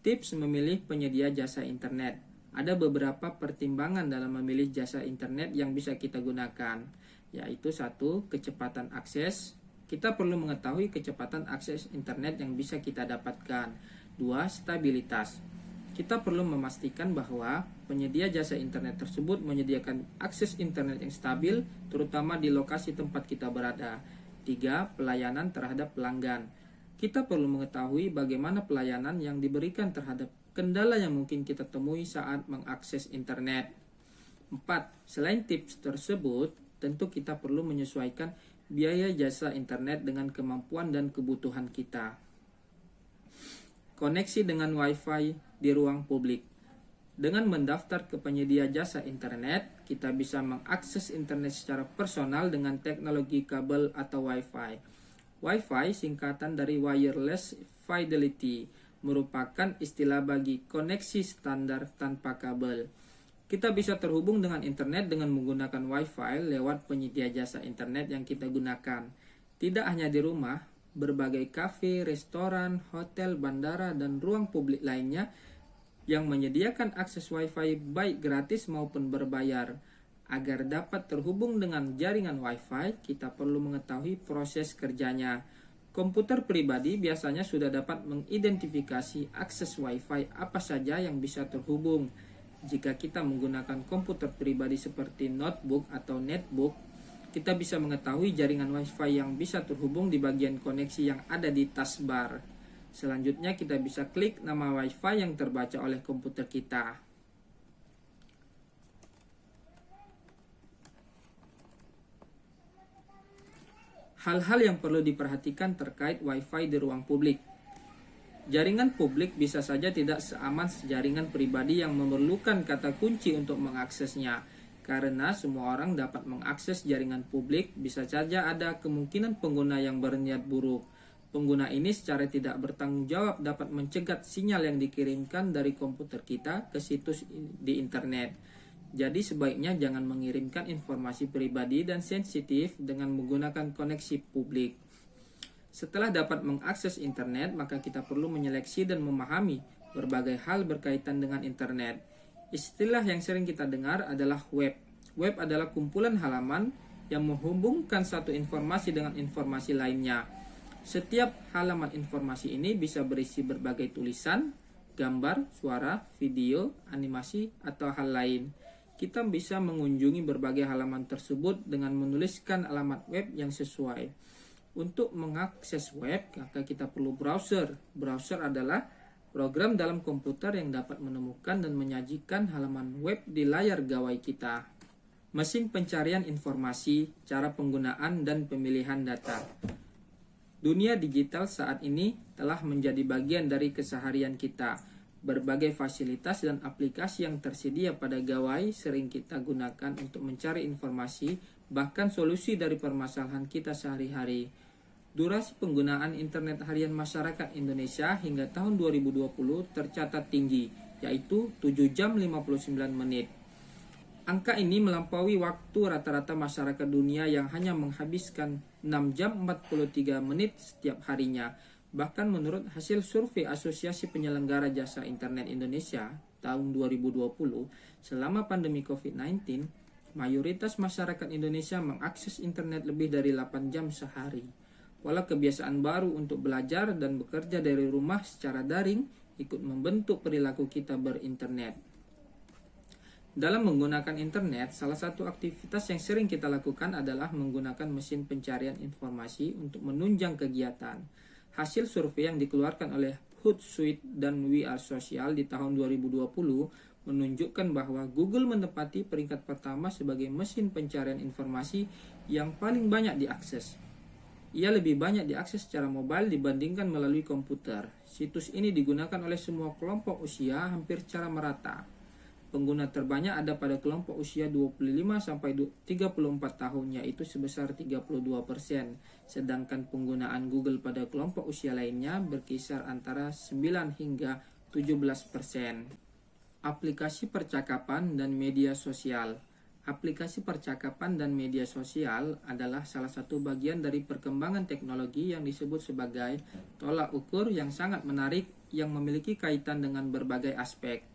A: Tips memilih penyedia jasa internet. Ada beberapa pertimbangan dalam memilih jasa internet yang bisa kita gunakan, yaitu 1. Kecepatan akses. Kita perlu mengetahui kecepatan akses internet yang bisa kita dapatkan. 2. Stabilitas. Kita perlu memastikan bahwa penyedia jasa internet tersebut menyediakan akses internet yang stabil, terutama di lokasi tempat kita berada. 3. Pelayanan terhadap pelanggan. Kita perlu mengetahui bagaimana pelayanan yang diberikan terhadap kendala yang mungkin kita temui saat mengakses internet. 4. Selain tips tersebut, tentu kita perlu menyesuaikan biaya jasa internet dengan kemampuan dan kebutuhan kita. Koneksi dengan Wi-Fi di ruang publik. Dengan mendaftar ke penyedia jasa internet, kita bisa mengakses internet secara personal dengan teknologi kabel atau Wi-Fi. Wi-Fi singkatan dari Wireless Fidelity, merupakan istilah bagi koneksi standar tanpa kabel. Kita bisa terhubung dengan internet dengan menggunakan Wi-Fi lewat penyedia jasa internet yang kita gunakan. Tidak hanya di rumah, berbagai kafe, restoran, hotel, bandara, dan ruang publik lainnya yang menyediakan akses Wi-Fi baik gratis maupun berbayar. Agar dapat terhubung dengan jaringan Wi-Fi, kita perlu mengetahui proses kerjanya. Komputer pribadi biasanya sudah dapat mengidentifikasi akses Wi-Fi apa saja yang bisa terhubung. Jika kita menggunakan komputer pribadi seperti notebook atau netbook, kita bisa mengetahui jaringan Wi-Fi yang bisa terhubung di bagian koneksi yang ada di taskbar. Selanjutnya kita bisa klik nama Wi-Fi yang terbaca oleh komputer kita. Hal-hal yang perlu diperhatikan terkait Wi-Fi di ruang publik. Jaringan publik bisa saja tidak seaman jaringan pribadi yang memerlukan kata kunci untuk mengaksesnya. Karena semua orang dapat mengakses jaringan publik, bisa saja ada kemungkinan pengguna yang berniat buruk. Pengguna ini secara tidak bertanggung jawab dapat mencegat sinyal yang dikirimkan dari komputer kita ke situs di internet. Jadi sebaiknya jangan mengirimkan informasi pribadi dan sensitif dengan menggunakan koneksi publik. Setelah dapat mengakses internet, maka kita perlu menyeleksi dan memahami berbagai hal berkaitan dengan internet. Istilah yang sering kita dengar adalah web. Web adalah kumpulan halaman yang menghubungkan satu informasi dengan informasi lainnya. Setiap halaman informasi ini bisa berisi berbagai tulisan, gambar, suara, video, animasi, atau hal lain. Kita bisa mengunjungi berbagai halaman tersebut dengan menuliskan alamat web yang sesuai. Untuk mengakses web, maka kita perlu browser. Browser adalah program dalam komputer yang dapat menemukan dan menyajikan halaman web di layar gawai kita. Mesin pencarian informasi, cara penggunaan dan pemilihan data. Dunia digital saat ini telah menjadi bagian dari keseharian kita. Berbagai fasilitas dan aplikasi yang tersedia pada gawai sering kita gunakan untuk mencari informasi, bahkan solusi dari permasalahan kita sehari-hari. Durasi penggunaan internet harian masyarakat Indonesia hingga tahun 2020 tercatat tinggi, yaitu 7 jam 59 menit. Angka ini melampaui waktu rata-rata masyarakat dunia yang hanya menghabiskan 6 jam 43 menit setiap harinya. Bahkan menurut hasil survei Asosiasi Penyelenggara Jasa Internet Indonesia tahun 2020, selama pandemi COVID-19, mayoritas masyarakat Indonesia mengakses internet lebih dari 8 jam sehari. Walau kebiasaan baru untuk belajar dan bekerja dari rumah secara daring ikut membentuk perilaku kita berinternet. Dalam menggunakan internet, salah satu aktivitas yang sering kita lakukan adalah menggunakan mesin pencarian informasi untuk menunjang kegiatan. Hasil survei yang dikeluarkan oleh Hootsuite dan We Are Social di tahun 2020 menunjukkan bahwa Google menempati peringkat pertama sebagai mesin pencarian informasi yang paling banyak diakses. Ia lebih banyak diakses secara mobile dibandingkan melalui komputer. Situs ini digunakan oleh semua kelompok usia hampir secara merata. Pengguna terbanyak ada pada kelompok usia 25-34 tahun, yaitu sebesar 32%, sedangkan penggunaan Google pada kelompok usia lainnya berkisar antara 9 hingga 17%. Aplikasi percakapan dan media sosial. Aplikasi percakapan dan media sosial adalah salah satu bagian dari perkembangan teknologi yang disebut sebagai tolak ukur yang sangat menarik yang memiliki kaitan dengan berbagai aspek.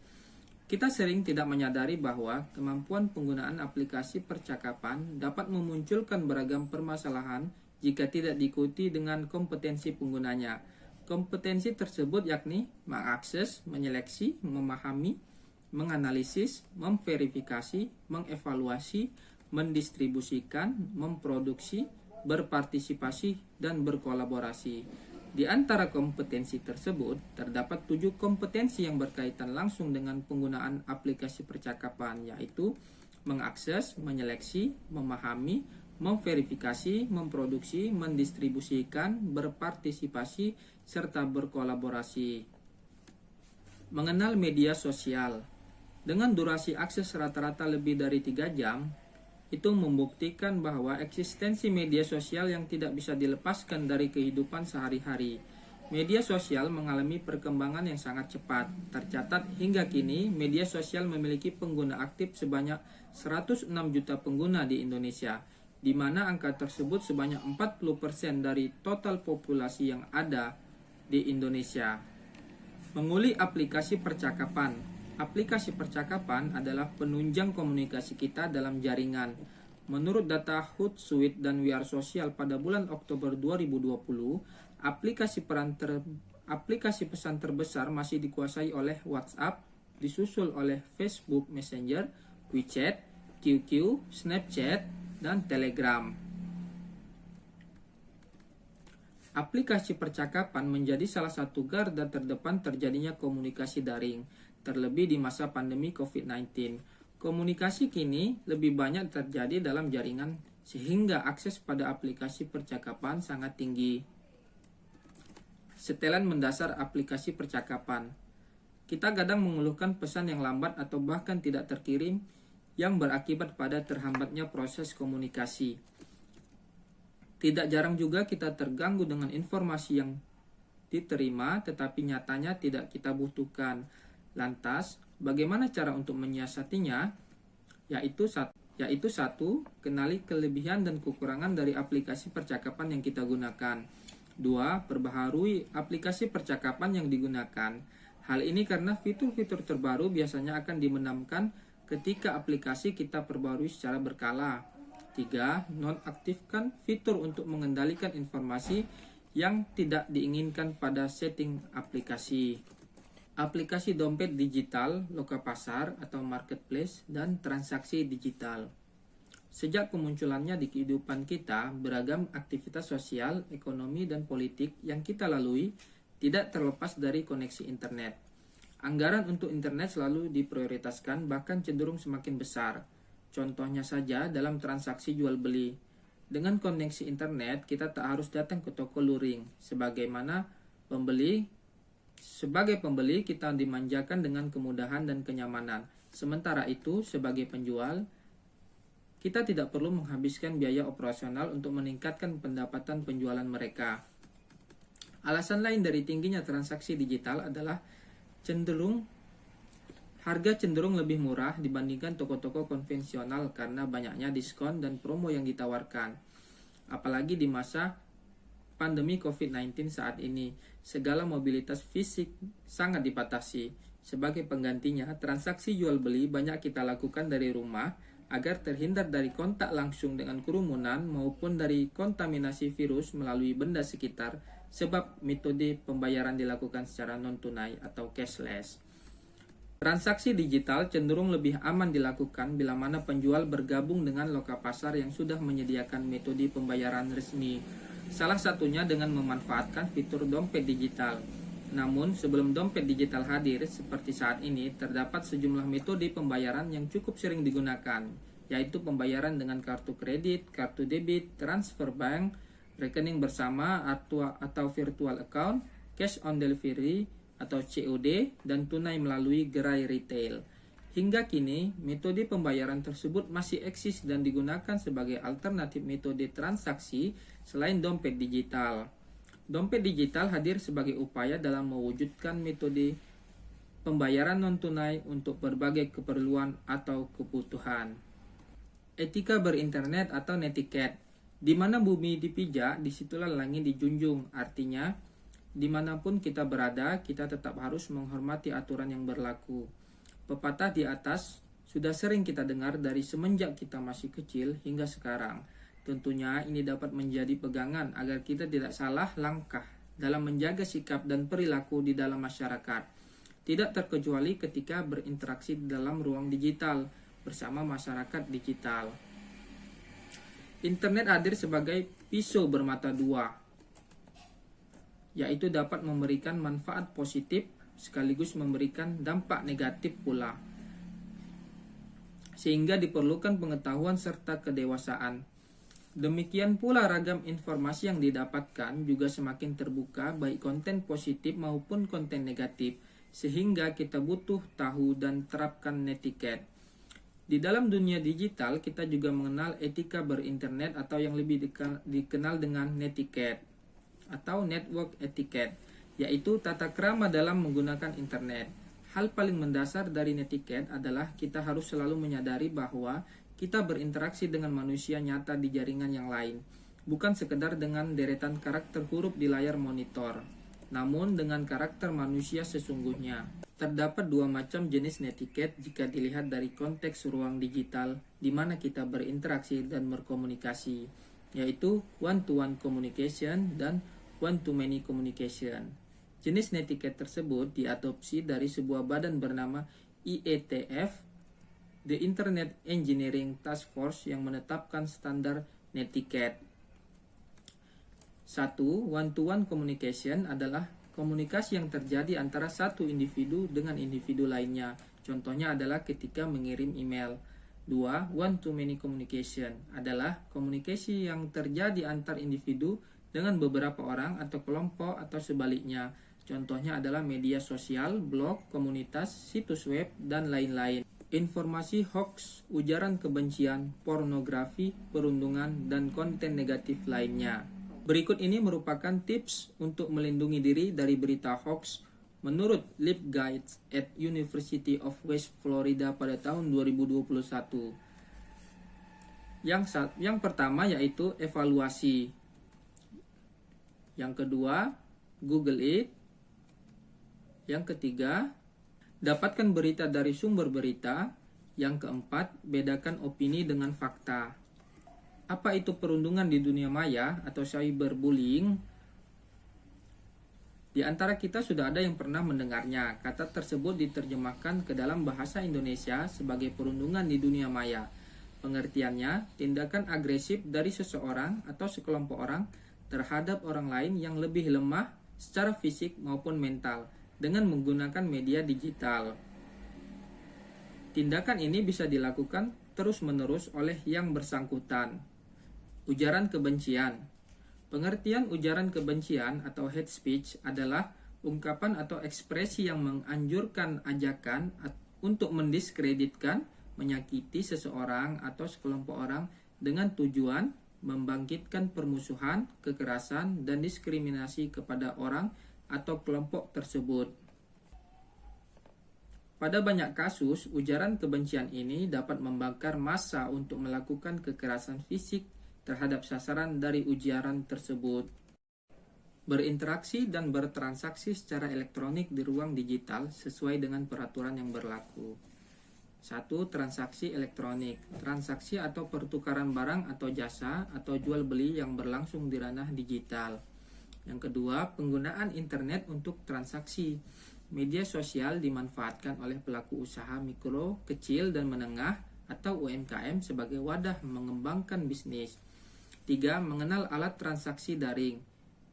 A: Kita sering tidak menyadari bahwa kemampuan penggunaan aplikasi percakapan dapat memunculkan beragam permasalahan jika tidak diikuti dengan kompetensi penggunanya. Kompetensi tersebut yakni mengakses, menyeleksi, memahami, menganalisis, memverifikasi, mengevaluasi, mendistribusikan, memproduksi, berpartisipasi, dan berkolaborasi. Di antara kompetensi tersebut, terdapat 7 kompetensi yang berkaitan langsung dengan penggunaan aplikasi percakapan, yaitu mengakses, menyeleksi, memahami, memverifikasi, memproduksi, mendistribusikan, berpartisipasi, serta berkolaborasi. Mengenal media sosial. Dengan durasi akses rata-rata lebih dari 3 jam, itu membuktikan bahwa eksistensi media sosial yang tidak bisa dilepaskan dari kehidupan sehari-hari. Media sosial mengalami perkembangan yang sangat cepat. Tercatat hingga kini, media sosial memiliki pengguna aktif sebanyak 106 juta pengguna di Indonesia, di mana angka tersebut sebanyak 40% dari total populasi yang ada di Indonesia. Menguli aplikasi percakapan. Aplikasi percakapan adalah penunjang komunikasi kita dalam jaringan. Menurut data Hootsuite dan We Are Social pada bulan Oktober 2020, aplikasi pesan terbesar masih dikuasai oleh WhatsApp, disusul oleh Facebook Messenger, WeChat, QQ, Snapchat, dan Telegram. Aplikasi percakapan menjadi salah satu garda terdepan terjadinya komunikasi daring, terlebih di masa pandemi COVID-19. Komunikasi kini lebih banyak terjadi dalam jaringan sehingga akses pada aplikasi percakapan sangat tinggi. Setelan mendasar aplikasi percakapan. Kita kadang mengeluhkan pesan yang lambat atau bahkan tidak terkirim yang berakibat pada terhambatnya proses komunikasi. Tidak jarang juga kita terganggu dengan informasi yang diterima tetapi nyatanya tidak kita butuhkan. Lantas, bagaimana cara untuk menyiasatinya? Yaitu satu, kenali kelebihan dan kekurangan dari aplikasi percakapan yang kita gunakan. 2, perbaharui aplikasi percakapan yang digunakan. Hal ini karena fitur-fitur terbaru biasanya akan dibenamkan ketika aplikasi kita perbarui secara berkala. 3, nonaktifkan fitur untuk mengendalikan informasi yang tidak diinginkan pada setting aplikasi. Aplikasi dompet digital, loka pasar atau marketplace, dan transaksi digital. Sejak kemunculannya di kehidupan kita, beragam aktivitas sosial, ekonomi, dan politik yang kita lalui tidak terlepas dari koneksi internet. Anggaran untuk internet selalu diprioritaskan, bahkan cenderung semakin besar. Contohnya saja dalam transaksi jual beli. Dengan koneksi internet, kita tak harus datang ke toko luring. Sebagai pembeli, kita dimanjakan dengan kemudahan dan kenyamanan. Sementara itu, sebagai penjual, kita tidak perlu menghabiskan biaya operasional untuk meningkatkan pendapatan penjualan mereka. Alasan lain dari tingginya transaksi digital adalah harga cenderung lebih murah dibandingkan toko-toko konvensional karena banyaknya diskon dan promo yang ditawarkan. Apalagi di masa pandemi COVID-19 saat ini, segala mobilitas fisik sangat dibatasi. Sebagai penggantinya, transaksi jual beli banyak kita lakukan dari rumah agar terhindar dari kontak langsung dengan kerumunan maupun dari kontaminasi virus melalui benda sekitar, sebab metode pembayaran dilakukan secara non-tunai atau cashless. Transaksi digital cenderung lebih aman dilakukan bila mana penjual bergabung dengan loka pasar yang sudah menyediakan metode pembayaran resmi, salah satunya dengan memanfaatkan fitur dompet digital. Namun, sebelum dompet digital hadir seperti saat ini, terdapat sejumlah metode pembayaran yang cukup sering digunakan, yaitu pembayaran dengan kartu kredit, kartu debit, transfer bank, rekening bersama atau virtual account, cash on delivery atau COD, dan tunai melalui gerai retail. Hingga kini, metode pembayaran tersebut masih eksis dan digunakan sebagai alternatif metode transaksi selain dompet digital. Dompet digital hadir sebagai upaya dalam mewujudkan metode pembayaran non-tunai untuk berbagai keperluan atau kebutuhan. Etika berinternet atau netiquette. Di mana bumi dipijak, disitulah langit dijunjung. Artinya, dimanapun kita berada, kita tetap harus menghormati aturan yang berlaku. Pepatah di atas sudah sering kita dengar dari semenjak kita masih kecil hingga sekarang. Tentunya ini dapat menjadi pegangan agar kita tidak salah langkah dalam menjaga sikap dan perilaku di dalam masyarakat. Tidak terkecuali ketika berinteraksi dalam ruang digital bersama masyarakat digital. Internet hadir sebagai pisau bermata dua, yaitu dapat memberikan manfaat positif sekaligus memberikan dampak negatif pula. Sehingga diperlukan pengetahuan serta kedewasaan. Demikian pula ragam informasi yang didapatkan juga semakin terbuka baik konten positif maupun konten negatif, sehingga kita butuh tahu dan terapkan netiquette. Di dalam dunia digital kita juga mengenal etika berinternet atau yang lebih dikenal dengan netiquette atau network etiquette, yaitu tata krama dalam menggunakan internet. Hal paling mendasar dari netiquette adalah kita harus selalu menyadari bahwa kita berinteraksi dengan manusia nyata di jaringan yang lain, bukan sekedar dengan deretan karakter huruf di layar monitor, namun dengan karakter manusia sesungguhnya. Terdapat dua macam jenis netiquette jika dilihat dari konteks ruang digital di mana kita berinteraksi dan berkomunikasi, yaitu one-to-one communication dan one-to-many communication. Jenis netiquette tersebut diadopsi dari sebuah badan bernama IETF, The Internet Engineering Task Force, yang menetapkan standar netiquette. 1. One-to-one communication adalah komunikasi yang terjadi antara satu individu dengan individu lainnya. Contohnya adalah ketika mengirim email. 2. One-to-many communication adalah komunikasi yang terjadi antar individu dengan beberapa orang atau kelompok atau sebaliknya. Contohnya adalah media sosial, blog, komunitas, situs web, dan lain-lain. Informasi hoax, ujaran kebencian, pornografi, perundungan, dan konten negatif lainnya. Berikut ini merupakan tips untuk melindungi diri dari berita hoax menurut LibGuides at University of West Florida pada tahun 2021. Yang pertama yaitu evaluasi. Yang kedua, Google It. Yang ketiga, dapatkan berita dari sumber berita. Yang keempat, bedakan opini dengan fakta. Apa itu perundungan di dunia maya atau cyberbullying? Di antara kita sudah ada yang pernah mendengarnya. Kata tersebut diterjemahkan ke dalam bahasa Indonesia sebagai perundungan di dunia maya. Pengertiannya, tindakan agresif dari seseorang atau sekelompok orang terhadap orang lain yang lebih lemah secara fisik maupun mental dengan menggunakan media digital. Tindakan ini bisa dilakukan terus-menerus oleh yang bersangkutan. Ujaran kebencian. Pengertian ujaran kebencian atau hate speech adalah ungkapan atau ekspresi yang menganjurkan ajakan untuk mendiskreditkan, menyakiti seseorang atau sekelompok orang dengan tujuan membangkitkan permusuhan, kekerasan, dan diskriminasi kepada orang atau kelompok tersebut. Pada banyak kasus, ujaran kebencian ini dapat membakar massa untuk melakukan kekerasan fisik terhadap sasaran dari ujaran tersebut. Berinteraksi dan bertransaksi secara elektronik di ruang digital sesuai dengan peraturan yang berlaku. 1. Transaksi elektronik. Transaksi atau pertukaran barang atau jasa atau jual beli yang berlangsung di ranah digital. Yang kedua, penggunaan internet untuk transaksi. Media sosial dimanfaatkan oleh pelaku usaha mikro, kecil, dan menengah atau UMKM sebagai wadah mengembangkan bisnis. 3. Mengenal alat transaksi daring.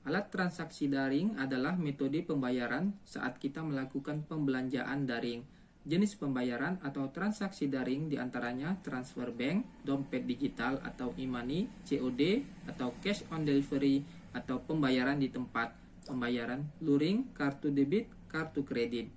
A: Alat transaksi daring adalah metode pembayaran saat kita melakukan pembelanjaan daring. Jenis pembayaran atau transaksi daring diantaranya transfer bank, dompet digital atau e-money, COD atau cash on delivery atau pembayaran di tempat, pembayaran luring, kartu debit, kartu kredit.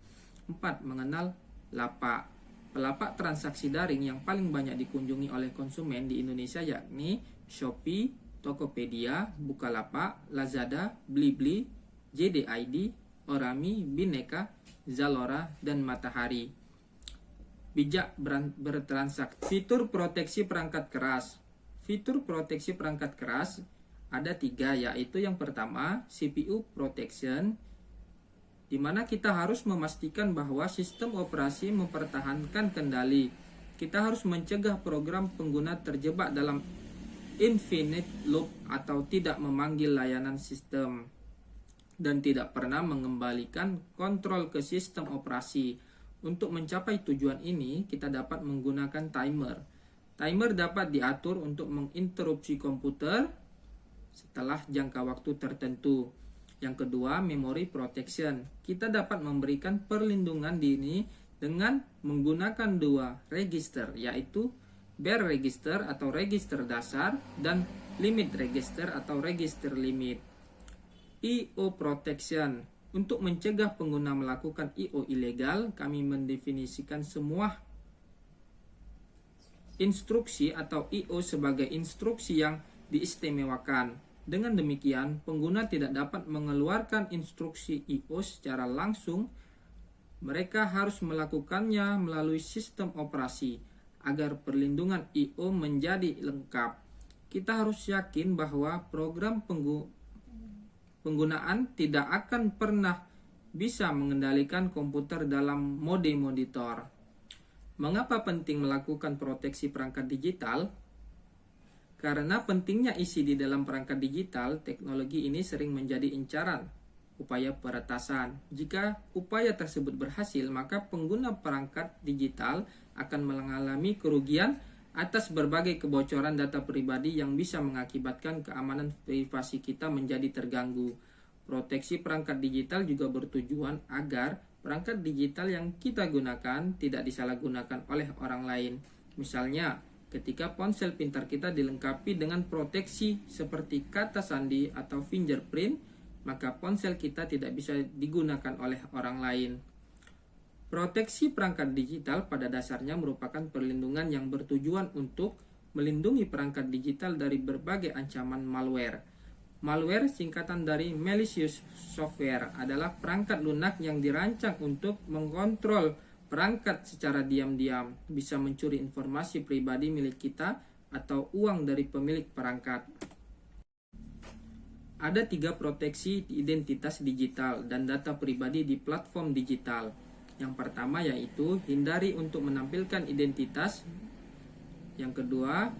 A: 4. Mengenal lapak. Pelapak transaksi daring yang paling banyak dikunjungi oleh konsumen di Indonesia yakni Shopee, Tokopedia, Bukalapak, Lazada, Blibli, JDID, Orami, Bineka, Zalora, dan Matahari. Bijak bertransaksi. Fitur proteksi perangkat keras. Fitur proteksi perangkat keras ada 3, yaitu yang pertama CPU protection, di mana kita harus memastikan bahwa sistem operasi mempertahankan kendali. Kita harus mencegah program pengguna terjebak dalam infinite loop atau tidak memanggil layanan sistem dan tidak pernah mengembalikan kontrol ke sistem operasi. Untuk mencapai tujuan ini, kita dapat menggunakan timer. Timer dapat diatur untuk menginterupsi komputer setelah jangka waktu tertentu. Yang kedua, memory protection. Kita dapat memberikan perlindungan diri dengan menggunakan 2 register, yaitu bare register atau register dasar dan limit register atau register limit. IO protection. Untuk mencegah pengguna melakukan IO ilegal, kami mendefinisikan semua instruksi atau IO sebagai instruksi yang diistimewakan. Dengan demikian, pengguna tidak dapat mengeluarkan instruksi I.O. secara langsung. Mereka harus melakukannya melalui sistem operasi agar perlindungan I.O. menjadi lengkap. Kita harus yakin bahwa program penggunaan tidak akan pernah bisa mengendalikan komputer dalam mode monitor. Mengapa penting melakukan proteksi perangkat digital? Karena pentingnya isi di dalam perangkat digital, teknologi ini sering menjadi incaran upaya peretasan. Jika upaya tersebut berhasil, maka pengguna perangkat digital akan mengalami kerugian atas berbagai kebocoran data pribadi yang bisa mengakibatkan keamanan privasi kita menjadi terganggu. Proteksi perangkat digital juga bertujuan agar perangkat digital yang kita gunakan tidak disalahgunakan oleh orang lain. Misalnya, ketika ponsel pintar kita dilengkapi dengan proteksi seperti kata sandi atau fingerprint, maka ponsel kita tidak bisa digunakan oleh orang lain. Proteksi perangkat digital pada dasarnya merupakan perlindungan yang bertujuan untuk melindungi perangkat digital dari berbagai ancaman malware. Malware, singkatan dari malicious software, adalah perangkat lunak yang dirancang untuk mengontrol perangkat secara diam-diam, bisa mencuri informasi pribadi milik kita atau uang dari pemilik perangkat. Ada 3 proteksi identitas digital dan data pribadi di platform digital. Yang pertama yaitu hindari untuk menampilkan identitas. Yang kedua,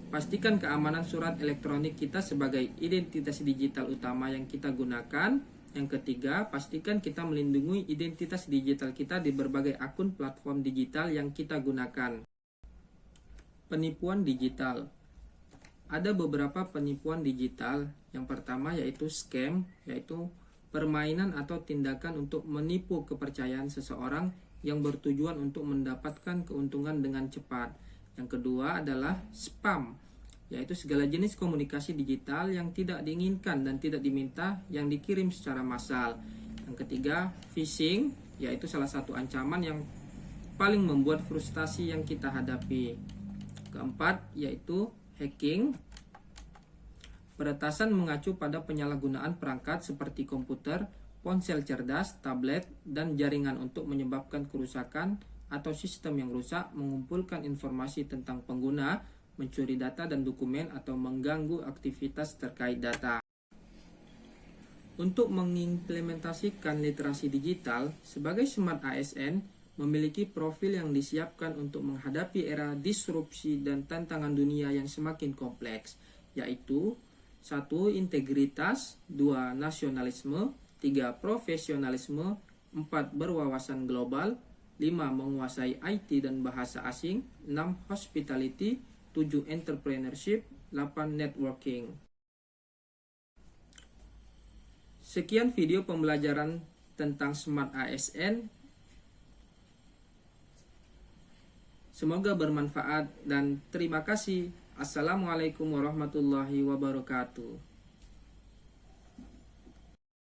A: pastikan keamanan surat elektronik kita sebagai identitas digital utama yang kita gunakan. Yang ketiga, pastikan kita melindungi identitas digital kita di berbagai akun platform digital yang kita gunakan. Penipuan digital. Ada beberapa penipuan digital. Yang pertama yaitu scam, yaitu permainan atau tindakan untuk menipu kepercayaan seseorang yang bertujuan untuk mendapatkan keuntungan dengan cepat. Yang kedua adalah spam, yaitu segala jenis komunikasi digital yang tidak diinginkan dan tidak diminta yang dikirim secara massal. Yang ketiga, phishing, yaitu salah satu ancaman yang paling membuat frustasi yang kita hadapi. Keempat, yaitu hacking. Peretasan mengacu pada penyalahgunaan perangkat seperti komputer, ponsel cerdas, tablet, dan jaringan untuk menyebabkan kerusakan atau sistem yang rusak, mengumpulkan informasi tentang pengguna, mencuri data dan dokumen, atau mengganggu aktivitas terkait data. Untuk mengimplementasikan literasi digital, sebagai Smart ASN memiliki profil yang disiapkan untuk menghadapi era disrupsi dan tantangan dunia yang semakin kompleks, yaitu 1. Integritas, 2. Nasionalisme, 3. Profesionalisme, 4. Berwawasan global, 5. Menguasai IT dan bahasa asing, 6. Hospitality, 7. Entrepreneurship, 8. Networking. Sekian video pembelajaran tentang Smart ASN. Semoga bermanfaat dan terima kasih. Assalamualaikum warahmatullahi wabarakatuh.